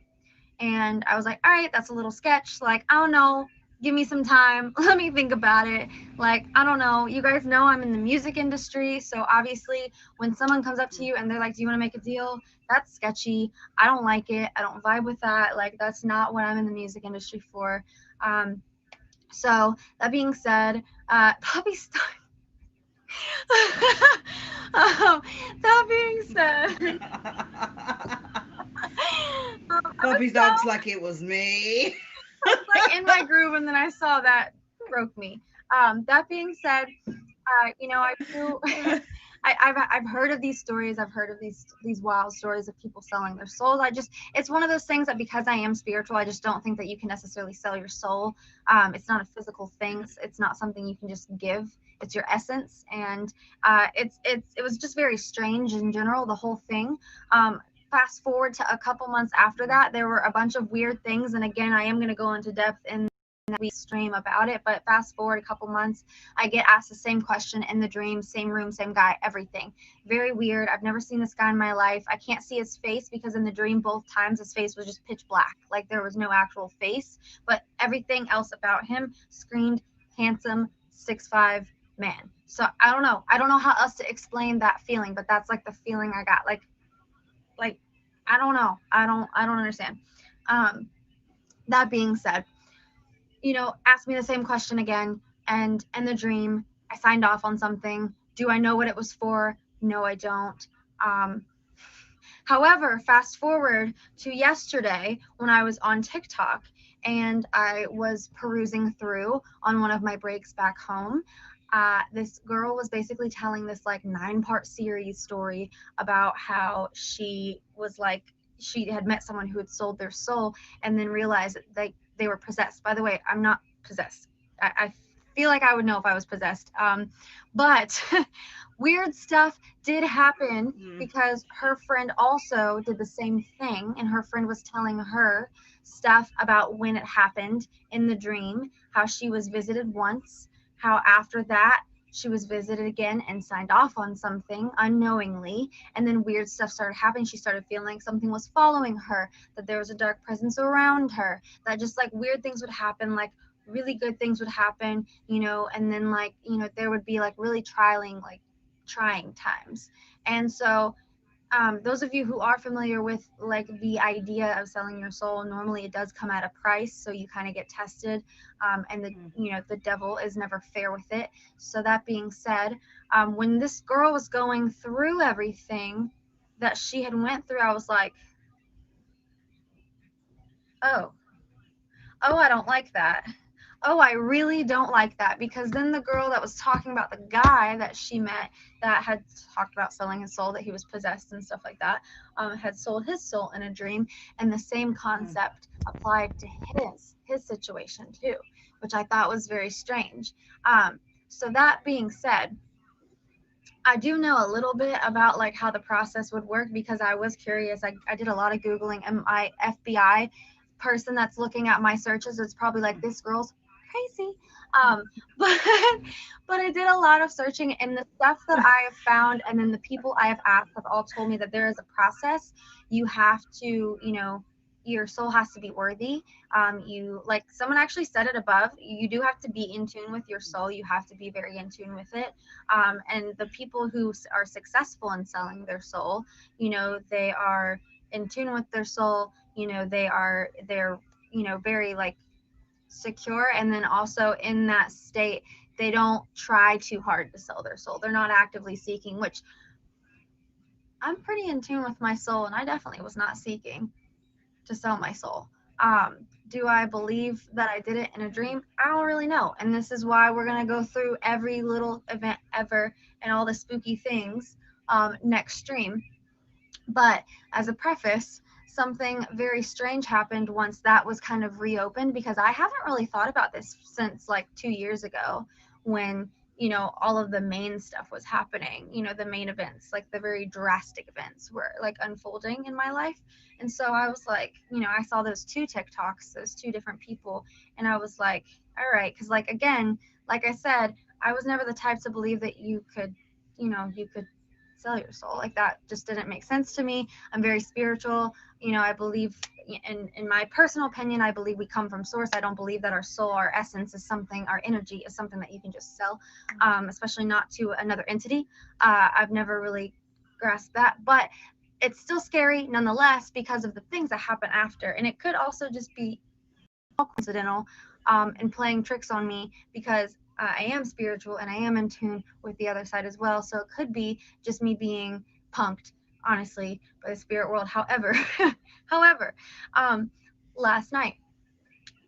And I was like, all right, that's a little sketch. Like, I don't know. Give me some time. Let me think about it. Like, I don't know. You guys know I'm in the music industry. So obviously, when someone comes up to you and they're like, do you want to make a deal? That's sketchy. I don't like it. I don't vibe with that. Like, that's not what I'm in the music industry for. So that being said, puppy start. That being said, I was Puppy so dogs like it was me. I was like in my groove, and then I saw that broke me. That being said, I do. I've heard of these stories. I've heard of these wild stories of people selling their souls. It's one of those things that because I am spiritual, I just don't think that you can necessarily sell your soul. It's not a physical thing. It's not something you can just give. It's your essence, and it was just very strange in general, the whole thing. Fast forward to a couple months after that, there were a bunch of weird things, and again, I am going to go into depth in we stream about it. But fast forward a couple months, I get asked the same question in the dream, same room, same guy, everything. Very weird. I've never seen this guy in my life. I can't see his face because in the dream both times his face was just pitch black, like there was no actual face, but everything else about him screamed handsome 6'5" man. So I don't know. I don't know how else to explain that feeling, but that's like the feeling I got. Like I don't know. I don't understand. Um that being said, asked me the same question again. And in the dream, I signed off on something. Do I know what it was for? No, I don't. Um, However, fast forward to yesterday when I was on TikTok and I was perusing through on one of my breaks back home. This girl was basically telling this like 9-part series story about how she was like, she had met someone who had sold their soul and then realized that they were possessed. By the way, I'm not possessed. I feel like I would know if I was possessed. But weird stuff did happen because her friend also did the same thing, and her friend was telling her stuff about when it happened in the dream, how she was visited once, how after that she was visited again and signed off on something unknowingly, and then weird stuff started happening. She started feeling like something was following her, that there was a dark presence around her, that just like weird things would happen, like really good things would happen, and then like, there would be like really trying times. And so, those of you who are familiar with like the idea of selling your soul, normally it does come at a price, so you kind of get tested, and the devil is never fair with it. So that being said, when this girl was going through everything that she had went through, I was like, oh, oh, I don't like that. Oh, I really don't like that, because then the girl that was talking about the guy that she met that had talked about selling his soul, that he was possessed and stuff like that, had sold his soul in a dream, and the same concept applied to his situation too, which I thought was very strange. So that being said, I do know a little bit about like how the process would work because I was curious. I did a lot of Googling, and my FBI person that's looking at my searches, it's probably like, this girl's crazy. Um, but but I did a lot of searching, and the stuff that I have found and then the people I have asked have all told me that there is a process. You have to, your soul has to be worthy. You, like someone actually said it above, you do have to be in tune with your soul. You have to be very in tune with it. And the people who are successful in selling their soul, they are in tune with their soul. They're very like secure, and then also in that state they don't try too hard to sell their soul. They're not actively seeking, which I'm pretty in tune with my soul, and I definitely was not seeking to sell my soul. Do I believe that I did it in a dream? I don't really know. And this is why we're going to go through every little event ever and all the spooky things next stream. But as a preface, something very strange happened once that was kind of reopened, because I haven't really thought about this since like 2 years ago when, all of the main stuff was happening, the main events, like the very drastic events were like unfolding in my life. And so I was like, I saw those two TikToks, those two different people, and I was like, all right, because like again, like I said, I was never the type to believe that you could sell your soul. Like that just didn't make sense to me. I'm very spiritual. I believe in my personal opinion, I believe we come from source. I don't believe that our soul, our essence is something, our energy is something that you can just sell, especially not to another entity. I've never really grasped that, but it's still scary nonetheless because of the things that happen after. And it could also just be coincidental, and playing tricks on me because I am spiritual and I am in tune with the other side as well. So it could be just me being punked, honestly, by the spirit world. However, however, um, last night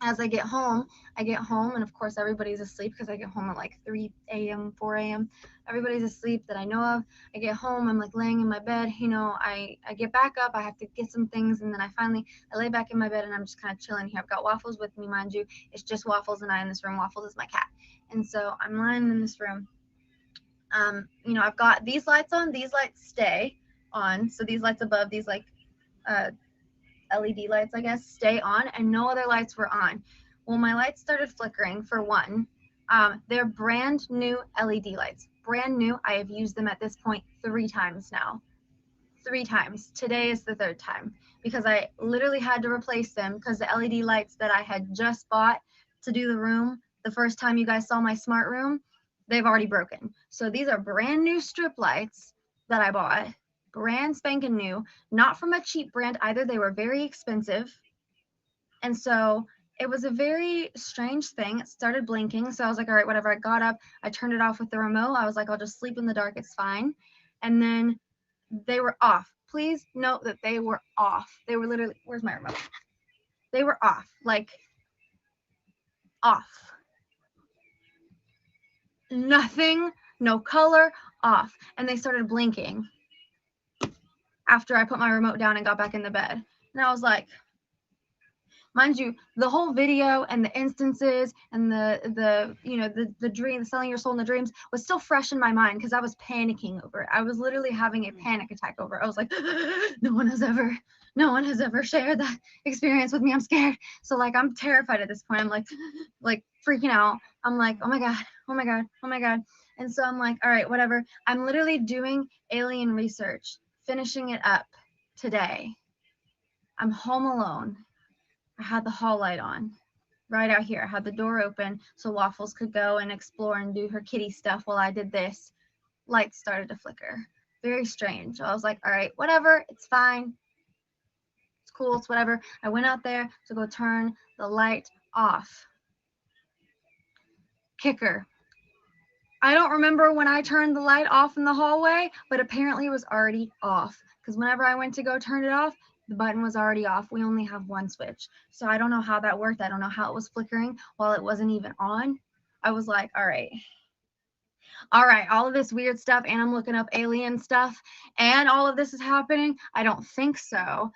as I get home, and of course everybody's asleep because I get home at like 3 a.m., 4 a.m. Everybody's asleep that I know of. I get home, I'm like laying in my bed, I get back up, I have to get some things, and then I lay back in my bed and I'm just kind of chilling here. I've got Waffles with me, mind you. It's just Waffles and I in this room. Waffles is my cat. And so I'm lying in this room. I've got these lights on, these lights stay on. So these lights above, these like uh, LED lights, I guess, stay on, and no other lights were on. Well, my lights started flickering for one. They're brand new LED lights. Brand new. I have used them at this point 3 times now. 3 times. Today is the 3rd time because I literally had to replace them because the LED lights that I had just bought to do the room the first time you guys saw my smart room, they've already broken. So these are brand new strip lights that I bought, brand spanking new, not from a cheap brand either. They were very expensive. And so it was a very strange thing. It started blinking. So I was like, all right, whatever. I got up, I turned it off with the remote. I was like, I'll just sleep in the dark. It's fine. And then they were off. Please note that they were off. They were literally, where's my remote? They were off, like off. Nothing, no color, off. And they started blinking after I put my remote down and got back in the bed. And I was like, mind you, the whole video and the instances and the dream, selling your soul in the dreams was still fresh in my mind because I was panicking over it. I was literally having a panic attack over it. I was like, no one has ever shared that experience with me. I'm scared. So like I'm terrified at this point. I'm like freaking out. I'm like, oh my God, oh my God, oh my God. And so I'm like, all right, whatever. I'm literally doing alien research, finishing it up today. I'm home alone. I had the hall light on right out here. I had the door open so Waffles could go and explore and do her kitty stuff while I did this. Lights started to flicker. Very strange. I was like, all right, whatever. It's fine. It's cool. It's whatever. I went out there to go turn the light off. Kicker. I don't remember when I turned the light off in the hallway, but apparently it was already off. Because whenever I went to go turn it off, the button was already off. We only have one switch. So I don't know how that worked. I don't know how it was flickering while it wasn't even on. I was like, all right, all of this weird stuff, and I'm looking up alien stuff, and all of this is happening. I don't think so.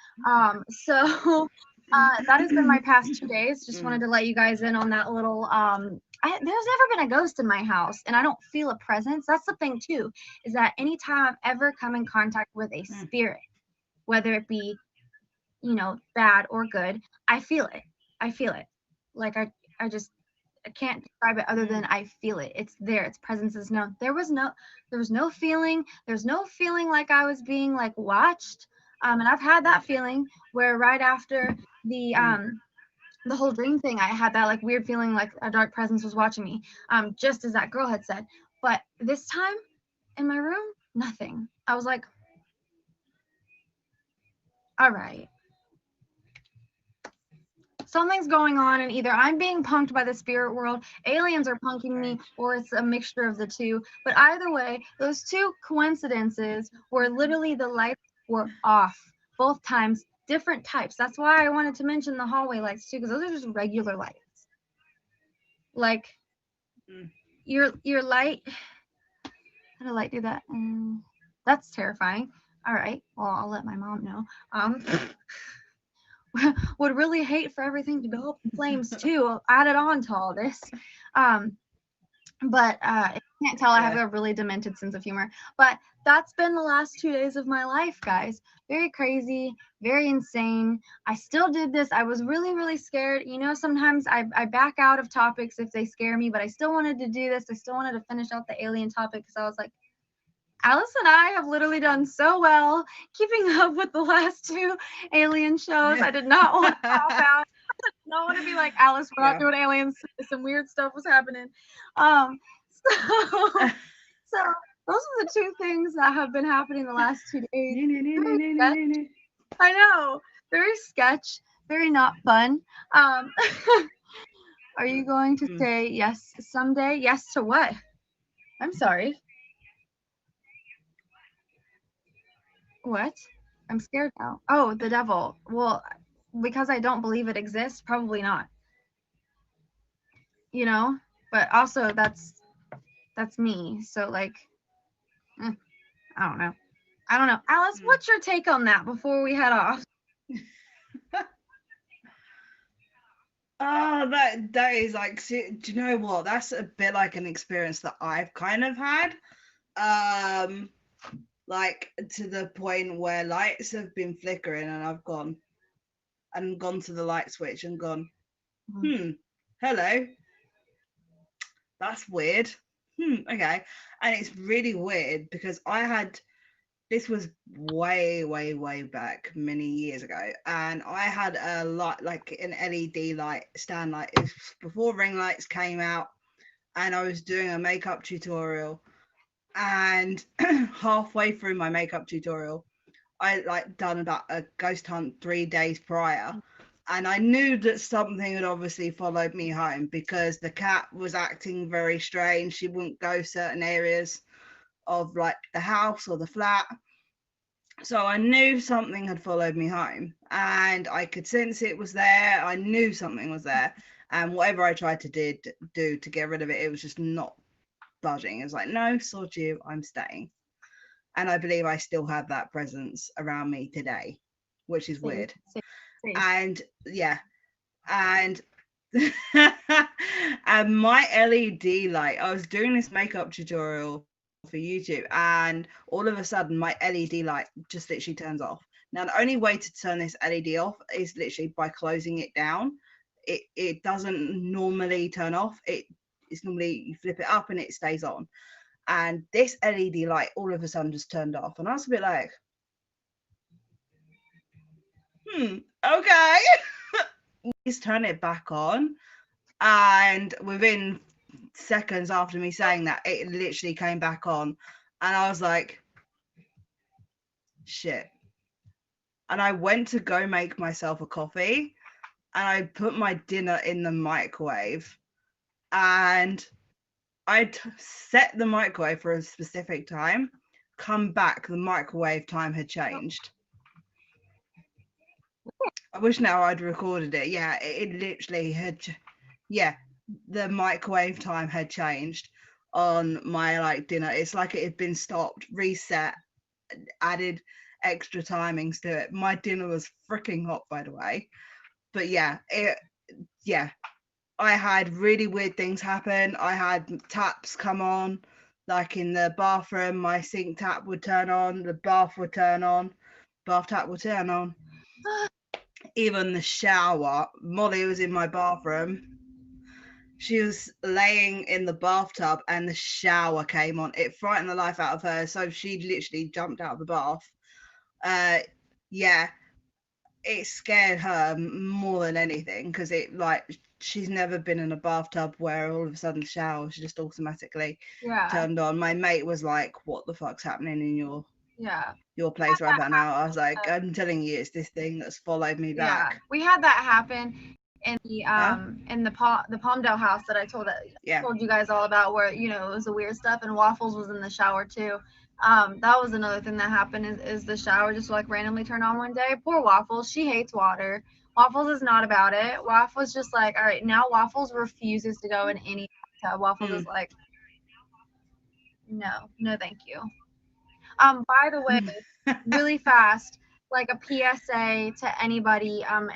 So that has been my past 2 days. Just wanted to let you guys in on that little there's never been a ghost in my house, and I don't feel a presence. That's the thing too, is that anytime I've ever come in contact with a spirit, whether it be, bad or good, I feel it. I feel it. Like I just I can't describe it other than I feel it. It's there. Its presence is known. There was no feeling. There's no feeling like I was being like watched. And I've had that feeling where right after the whole dream thing, I had that like weird feeling like a dark presence was watching me. Just as that girl had said. But this time in my room, nothing. I was like, all right, something's going on, and either I'm being punked by the spirit world, aliens are punking me, or it's a mixture of the two. But either way, those two coincidences were literally the lights were off both times, different types. That's why I wanted to mention the hallway lights too, because those are just regular lights. Like your light. How did a light do that? That's terrifying. All right. Well, I'll let my mom know. Would really hate for everything to go up in flames too, added on to all this. But if you can't tell, I have a really demented sense of humor. But that's been the last 2 days of my life, guys. Very crazy, very insane. I still did this. I was really, really scared. Sometimes I back out of topics if they scare me, but I still wanted to do this. I still wanted to finish out the alien topic because I was like, Alice and I have literally done so well keeping up with the last 2 alien shows. I did not want to pop out. I did not want to be like, Alice, we're not doing aliens. Some weird stuff was happening. So those are the 2 things that have been happening the last 2 days. I know. Very sketch. Very not fun. Are you going to Mm. say yes someday? Yes to what? I'm sorry. What? I'm scared now. Oh, the devil. Well, because I don't believe it exists, probably not. You know? But also that's me. So like, eh, I don't know. I don't know. Alice, Mm. what's your take on that before we head off? Oh, that is like, do you know what? That's a bit like an experience that I've kind of had. Um, like to the point where lights have been flickering and I've gone to the light switch and gone, hmm, hello, that's weird. Okay. And it's really weird because this was way, way, way back many years ago. And I had a light, like an LED light, stand light. It was before ring lights came out. And I was doing a makeup tutorial. And halfway through my makeup tutorial, I like done about a ghost hunt 3 days prior. And I knew that something had obviously followed me home because the cat was acting very strange. She wouldn't go certain areas of like the house or the flat. So I knew something had followed me home and I could sense it was there. I knew something was there. And whatever I tried to do to get rid of it, it was just not budging. It was like, no, sod you, I'm staying. And I believe I still have that presence around me today, which is Safe, weird. safe, safe. And yeah, and and my LED light, I was doing this makeup tutorial for YouTube, and all of a sudden my LED light just literally turns off. Now the only way to turn this LED off is literally by closing it down. It doesn't normally turn off. It's normally you flip it up and it stays on. And this LED light all of a sudden just turned off, and I was a bit like, okay. Please turn it back on. And within seconds after me saying that, it literally came back on. And I was like, shit. And I went to go make myself a coffee and I put my dinner in the microwave. And I'd set the microwave for a specific time. Come back, the microwave time had changed. I wish now I'd recorded it. Yeah, it literally had. Yeah, the microwave time had changed on my like dinner. It's like it had been stopped, reset, added extra timings to it. My dinner was freaking hot, by the way. But yeah, I had really weird things happen. I had taps come on, like in the bathroom. My sink tap would turn on, the bath would turn on, bath tap would turn on. Even the shower. Molly was in my bathroom. She was laying in the bathtub and the shower came on. It frightened the life out of her, so she literally jumped out of the bath. Uh, yeah, it scared her more than anything because it like she's never been in a bathtub where all of a sudden the shower was just automatically Yeah. turned on. My mate was like, "What the fuck's happening in Yeah. your place right about now?" I was like, "I'm telling you, it's this thing that's followed me Yeah. back." We had that happen Huh? in the Palmdale house that Yeah. told you guys all about, where it was the weird stuff, and Waffles was in the shower too. That was another thing that happened, is the shower just like randomly turned on one day. Poor Waffles, she hates water. Waffles is not about it. Waffles just like, all right, now Waffles refuses to go in any tub. Waffles is Mm. like, no, no, thank you. By the way, really fast, like a PSA to anybody, and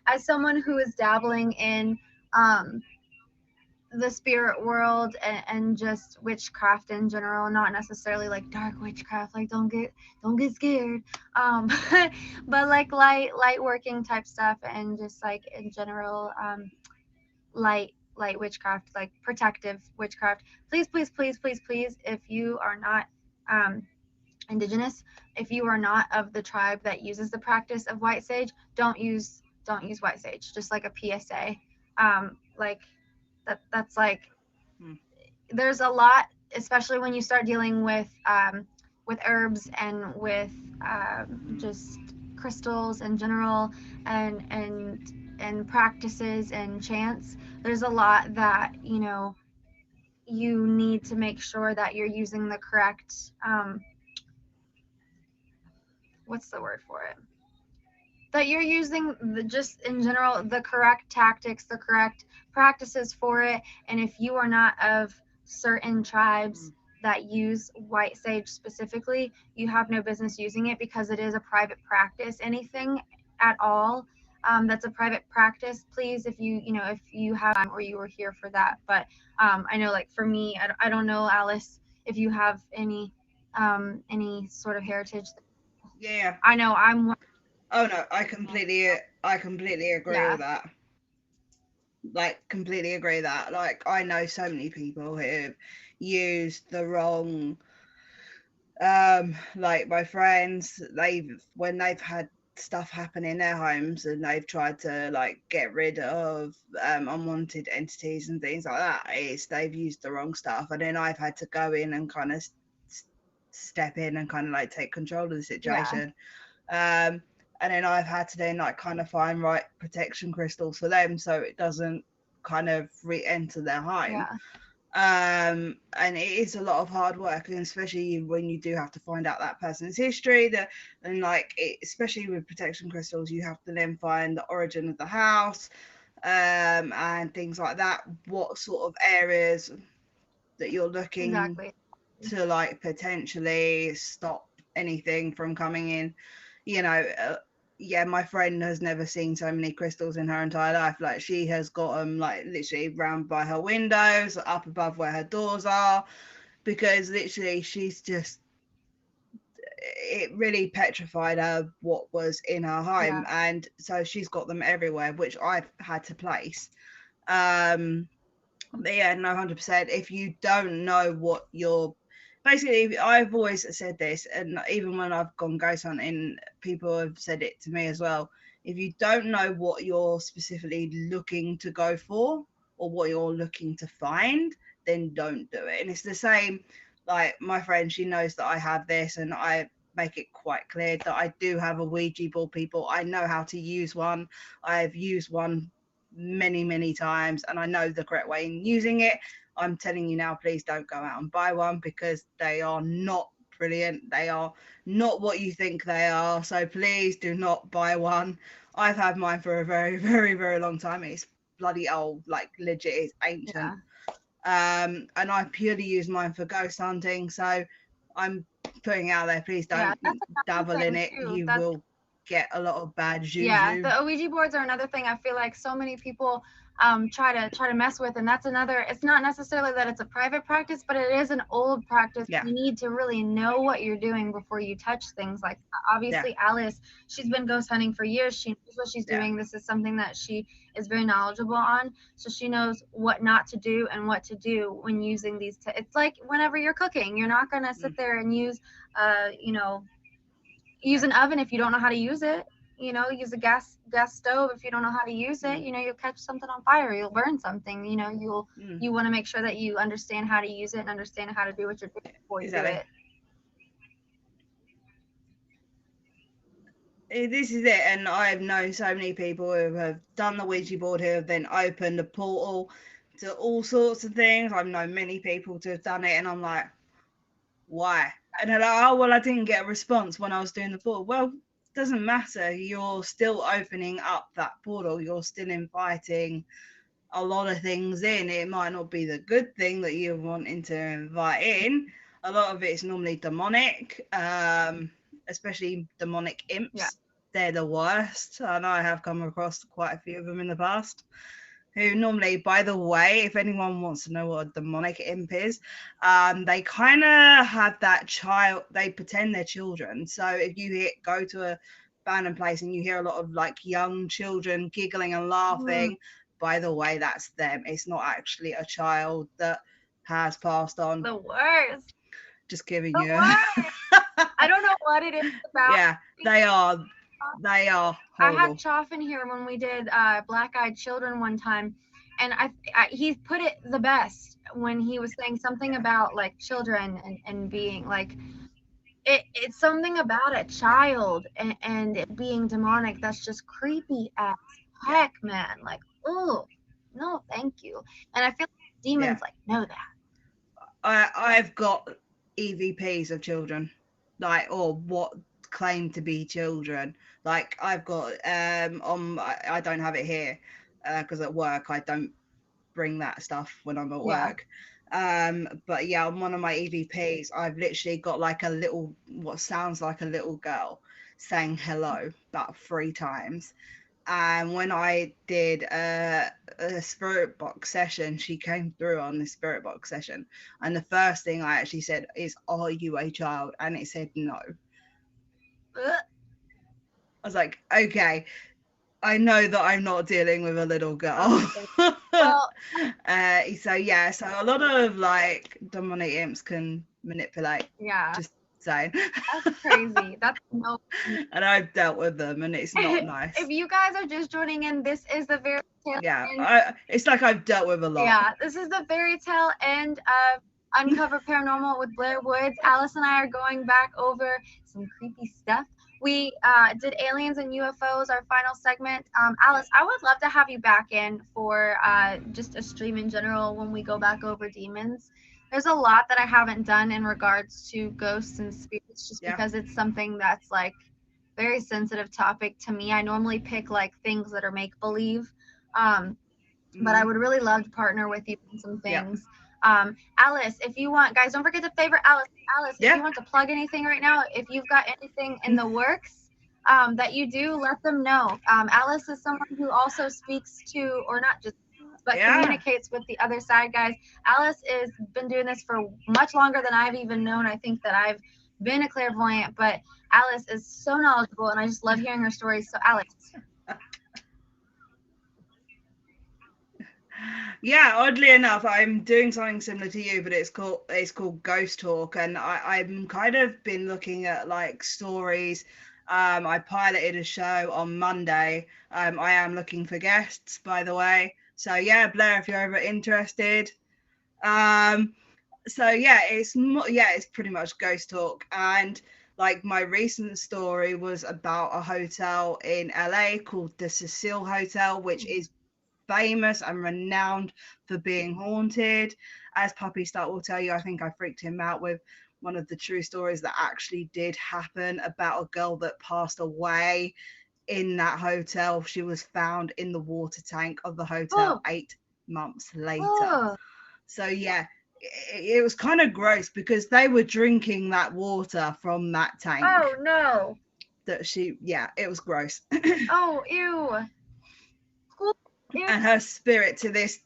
as someone who is dabbling in um, the spirit world, and just witchcraft in general, not necessarily like dark witchcraft, like don't get scared, but, like light working type stuff, and just like in general, light witchcraft, like protective witchcraft. Please, please, please, please, please, if you are not um, indigenous, if you are not of the tribe that uses the practice of white sage, don't use white sage. Just like a PSA. Like that's like, Mm. there's a lot, especially when you start dealing with herbs and with Mm. just crystals in general, and and practices and chants, there's a lot that, you need to make sure that you're using the correct, what's the word for it? That you're using just in general the correct tactics, the correct practices for it. And if you are not of certain tribes that use white sage specifically, you have no business using it because it is a private practice. Anything at all that's a private practice, please, if you have time or you were here for that. But I know, like for me, I don't know, Alice, if you have any sort of heritage. Yeah. I know I'm. Oh no, I completely agree Yeah. with that. Like completely agree with that. Like I know so many people who've used the wrong like my friends, when they've had stuff happen in their homes and they've tried to like get rid of unwanted entities and things like that, it's they've used the wrong stuff, and then I've had to go in and kind of step in and kind of like take control of the Yeah. situation. um and then I've had to then like kind of find right protection crystals for them so it doesn't kind of re-enter their home. Yeah. And it is a lot of hard work, and especially when you do have to find out that person's history, that and like it, especially with protection crystals, you have to then find the origin of the house, and things like that, what sort of areas that you're looking Exactly. to like potentially stop anything from coming in. you know yeah, my friend has never seen so many crystals in her entire life. Like she has got them like literally round by her windows, up above where her doors are, because literally she's just, it really petrified her what was in her home, Yeah. and so she's got them everywhere, which I've had to place. um but yeah, no, 100%. If you don't know what you're, basically, I've always said this, and even when I've gone ghost hunting, people have said it to me as well. If you don't know what you're specifically looking to go for or what you're looking to find, then don't do it. And it's the same, like my friend, she knows that I have this, and I make it quite clear that I do have a Ouija board, people. I know how to use one. I've used one many, many times, and I know the correct way in using it. I'm telling you now, please don't go out and buy one because they are not brilliant. They are not what you think they are. So please do not buy one. I've had mine for a very, very, very long time. It's bloody old, like legit, it's ancient. Yeah. And I purely use mine for ghost hunting. So I'm putting it out there, please Yeah. don't That's dabble another in thing it. too. You That's will get a lot of bad Yeah, juju. the Ouija boards are another thing I feel like so many people try to mess with, and that's another. It's not necessarily that it's a private practice, but it is an old practice. Yeah, You need to really know what you're doing before you touch things like that. yeah, Obviously, Alice, she's been ghost hunting for years. She knows what she's yeah. doing. This is something that she is very knowledgeable on, so she knows what not to do and what to do when using these. It's like whenever you're cooking, you're not gonna sit Mm, there and uh, you know, use an oven if you don't know how to use it. Use a gas stove if you don't know how to use it. mm, You'll catch something on fire, you'll burn something. mm. You want to make sure that you understand how to use it and understand how to do what you're doing before you do Exactly. it. This is it, and I've known so many people who have done the Ouija board who have then opened a portal to all sorts of things. I've known many people to have done it, and I'm like, why? And they're like, oh, well, I didn't get a response when I was doing the portal. Well, it doesn't matter. You're still opening up that portal. You're still inviting a lot of things in. It might not be the good thing that you're wanting to invite in. A lot of it is normally demonic, especially demonic Yeah. imps. They're the worst, and I have come across quite a few of them in the past. Who normally, by the way, if anyone wants to know what a demonic imp is, they kind of have that child. They pretend they're children. So if you go to a abandoned place and you hear a lot of like young children giggling and Mm, laughing, by the way, that's them. It's not actually a child that has passed on. the worst. Just giving The you a worst. I don't know what it is about. yeah, they are. They are I had horrible. Choff in here when we did Black Eyed Children one time, and he put it the best when he was saying something Yeah. about like children and being like it's something about a child and it being demonic that's just creepy as Yeah. heck, man, like, oh, no, thank you. And I feel like Yeah. demons like know that. I've got EVPs of children, like, or what claim to be children. Like I've got on I don't have it here because at work I don't bring that stuff when I'm at Yeah. work. But yeah, on one of my EVPs, I've literally got like a little, what sounds like a little girl saying hello about 3 times. And when I did a spirit box session, she came through on the spirit box session, and the first thing I actually said is, "Are you a child?" And it said no. Ugh. I was like, "Okay, I know that I'm not dealing with a little Oh girl." my goodness. Well, So yeah, so a lot of like demonic imps can manipulate. yeah, Just saying. that's crazy. That's no. And I've dealt with them, and it's not If nice. you guys are just joining in, this is the very tail Yeah, end. it's like I've dealt with a lot. Yeah, this is the fairy tale end of Uncover Paranormal with Blair Woods. Alice and I are going back over some creepy stuff. We did aliens and UFOs, our final segment. Alice, I would love to have you back in for just a stream in general when we go back over demons. There's a lot that I haven't done in regards to ghosts and spirits just Yeah. because it's something that's like very sensitive topic to me. I normally pick like things that are make believe. Um, but I Hmm. would really love to partner with you on some Yeah. things. Alice, if you want, guys, don't forget to favorite Alice. Alice, if Yeah. you want to plug anything right now, if you've got anything in the works that you do, let them know. Alice is someone who also speaks to, or not just, but Yeah. communicates with the other side, guys. Alice has been doing this for much longer than I've even known. I think that I've been a clairvoyant, but Alice is so knowledgeable, and I just love hearing her stories. So, Alice, Yeah, oddly enough, I'm doing something similar to you, but it's called Ghost Talk, and I'm kind of been looking at like stories. I piloted a show on Monday. I am looking for guests, by the way. So yeah, Blair, if you're ever interested. Um, so yeah, it's pretty much Ghost Talk, and like my recent story was about a hotel in LA called the Cecil Hotel, which is famous and renowned for being haunted. As Puppy Start will tell you, I think I freaked him out with one of the true stories that actually did happen about a girl that passed away in that hotel. She was found in the water tank of the hotel oh, 8 months later. oh, So yeah, it was kind of gross because they were drinking that water from that tank. oh no. Yeah, it was gross. Oh, ew. School, ew. And her spirit to this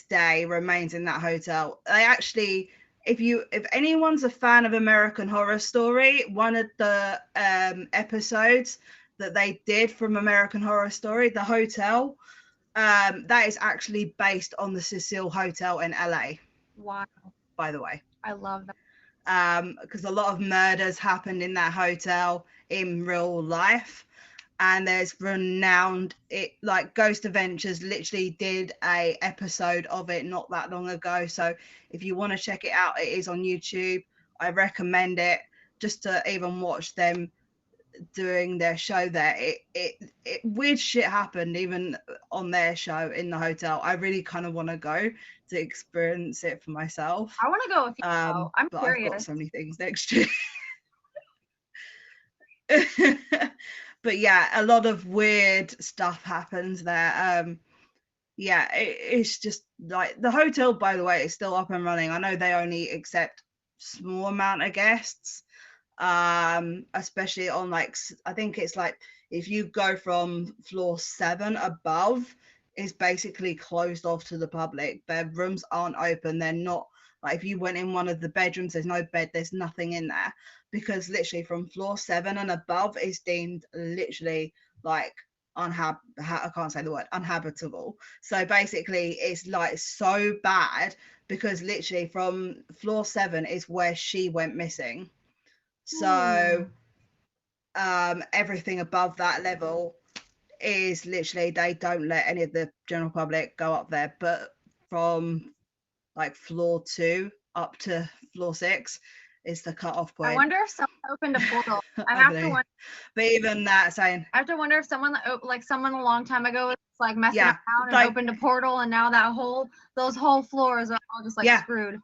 day remains in that hotel. They actually, if anyone's a fan of American Horror Story, one of the episodes that they did from American Horror Story, the hotel, that is actually based on the Cecil Hotel in LA, Wow. by the way. I love that. Because a lot of murders happened in that hotel in real life, and there's renowned it, like Ghost Adventures literally did a episode of it not that long ago. So if you want to check it out, it is on YouTube. I recommend it, just to even watch them doing their show there. It weird shit happened even on their show in the hotel. I really kind of want to go to experience it for myself. I want to go with you now. I'm But I've got curious. so many things next year. But yeah, a lot of weird stuff happens there. Yeah, it's just like the hotel, by the way, is still up and running. I know they only accept small amount of guests, especially on like, I think it's like if you go from floor 7 above, is basically closed off to the public. Bedrooms aren't open. They're not, like, if you went in one of the bedrooms, there's no bed, there's nothing in there, because literally from floor 7 and above is deemed literally like I can't say the word unhabitable. So basically it's like so bad, because literally from floor 7 is where she went missing. So Ooh. everything above that level is literally, they don't let any of the general public go up there. But from like floor 2 up to floor 6, is the cut-off I point. wonder if someone opened a portal. I I have to believe. wonder. But even that saying, I have to wonder if someone like someone a long time ago was like messing yeah, around and like, opened a portal, and now those whole floors are all just like yeah, screwed.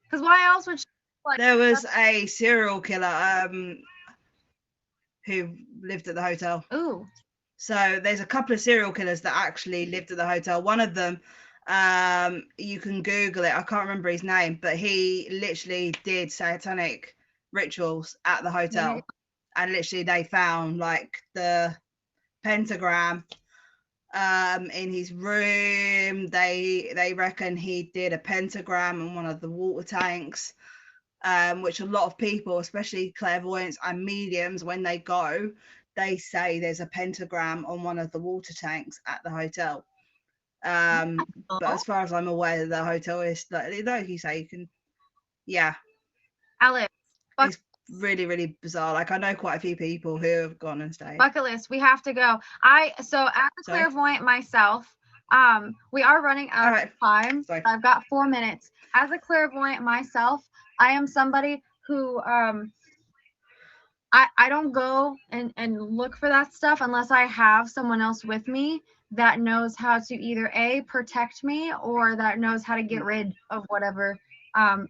Because why else would she, like? there was a serial killer who lived at the hotel. Ooh. So there's a couple of serial killers that actually lived at the hotel. One of them, you can Google it. I can't remember his name, but he literally did satanic rituals at the hotel, and literally they found like the pentagram in his room. They reckon he did a pentagram in one of the water tanks. Which a lot of people, especially clairvoyants and mediums, when they go, they say there's a pentagram on one of the water tanks at the hotel. But as far as I'm aware, the hotel is like you say, you can, yeah. Alice, It's really, really bizarre. Like I know quite a few people who have gone and stayed. bucket list. We have to go. So as a clairvoyant myself, we are running out of time. Sorry. I've got 4 minutes. As a clairvoyant myself, I am somebody who I don't go and look for that stuff unless I have someone else with me that knows how to either A, protect me, or that knows how to get rid of whatever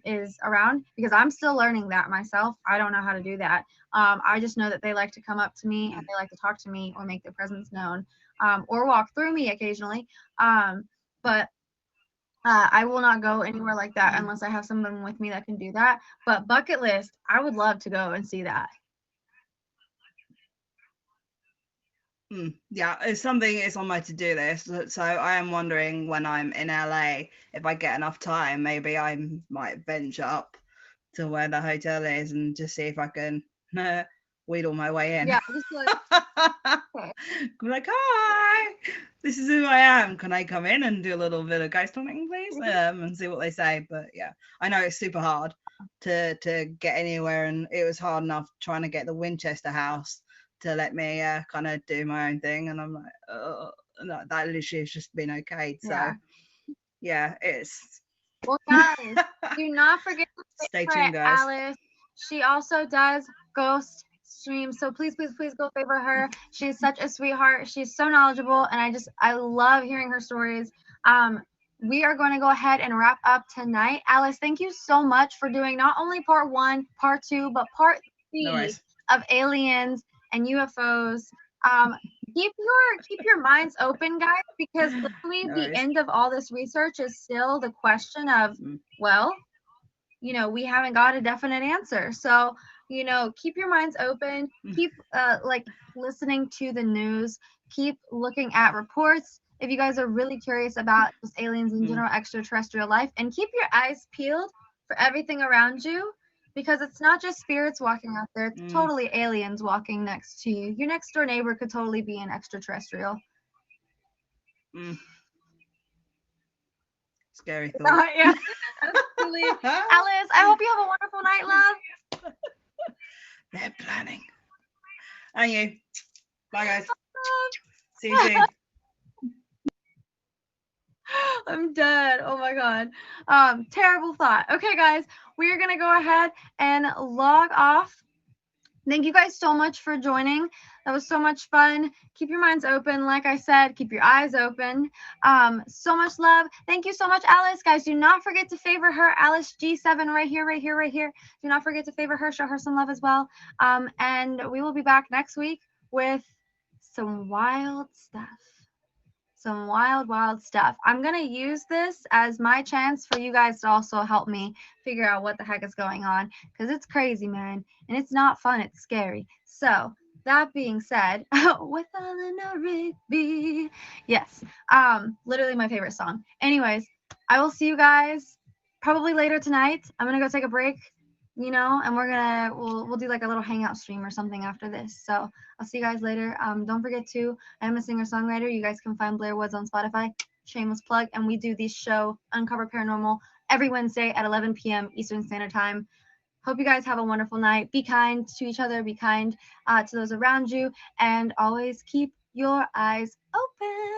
is around, because I'm still learning that myself. I don't know how to do that. I just know that they like to come up to me and they like to talk to me or make their presence known, or walk through me occasionally. But I will not go anywhere like that unless I have someone with me that can do that. But bucket list, I would love to go and see that. Yeah, it's something, it's on my to-do list. So I am wondering when I'm in LA, if I get enough time, maybe I might venture up to where the hotel is and just see if I can wheedle my way in. Yeah, just like, I'm like, hi, this is who I am. Can I come in and do a little bit of ghost hunting, please? And see what they say. But yeah, I know it's super hard to get anywhere, and it was hard enough trying to get the Winchester house to let me kind of do my own thing, and I'm like, oh, no, that literally has just been okayed. So yeah, it's. Well, guys, do not forget to stay tuned, guys. Alice. She also does ghost streams, so please, please, please go favor her. She's such a sweetheart. She's so knowledgeable, and I love hearing her stories. We are going to go ahead and wrap up tonight. Alice, thank you so much for doing not only part 1, part 2, but part 3 of aliens and UFOs. Keep your minds open, guys, because literally the end of all this research is still the question of, well, we haven't got a definite answer. So, keep your minds open, keep like listening to the news, keep looking at reports if you guys are really curious about just aliens in general, extraterrestrial life, and keep your eyes peeled for everything around you, because it's not just spirits walking out there, it's totally aliens walking next to you. Your next door neighbor could totally be an extraterrestrial. Scary thought. Yeah. Alice, I hope you have a wonderful night, love. They're planning. And you. Bye, guys. See you soon. I'm dead. Oh my god. Terrible thought. Okay, guys, we are gonna go ahead and log off. Thank you guys so much for joining. That was so much fun. Keep your minds open. Like I said, keep your eyes open. So much love. Thank you so much, Alice. Guys, do not forget to favor her. Alice G7 right here, right here, right here. Do not forget to favor her. Show her some love as well. And we will be back next week with some wild stuff. Some wild, wild stuff. I'm going to use this as my chance for you guys to also help me figure out what the heck is going on, because it's crazy, man, and it's not fun. It's scary. So that being said, with Eleanor Rigby, yes, literally my favorite song. Anyways, I will see you guys probably later tonight. I'm going to go take a break, and we'll do like a little hangout stream or something after this. So I'll see you guys later. Don't forget to, I'm a singer-songwriter. You guys can find Blair Woods on Spotify. Shameless plug. And we do the show Uncover Paranormal every Wednesday at 11 p.m. Eastern Standard Time. Hope you guys have a wonderful night. Be kind to each other. Be kind to those around you. And always keep your eyes open.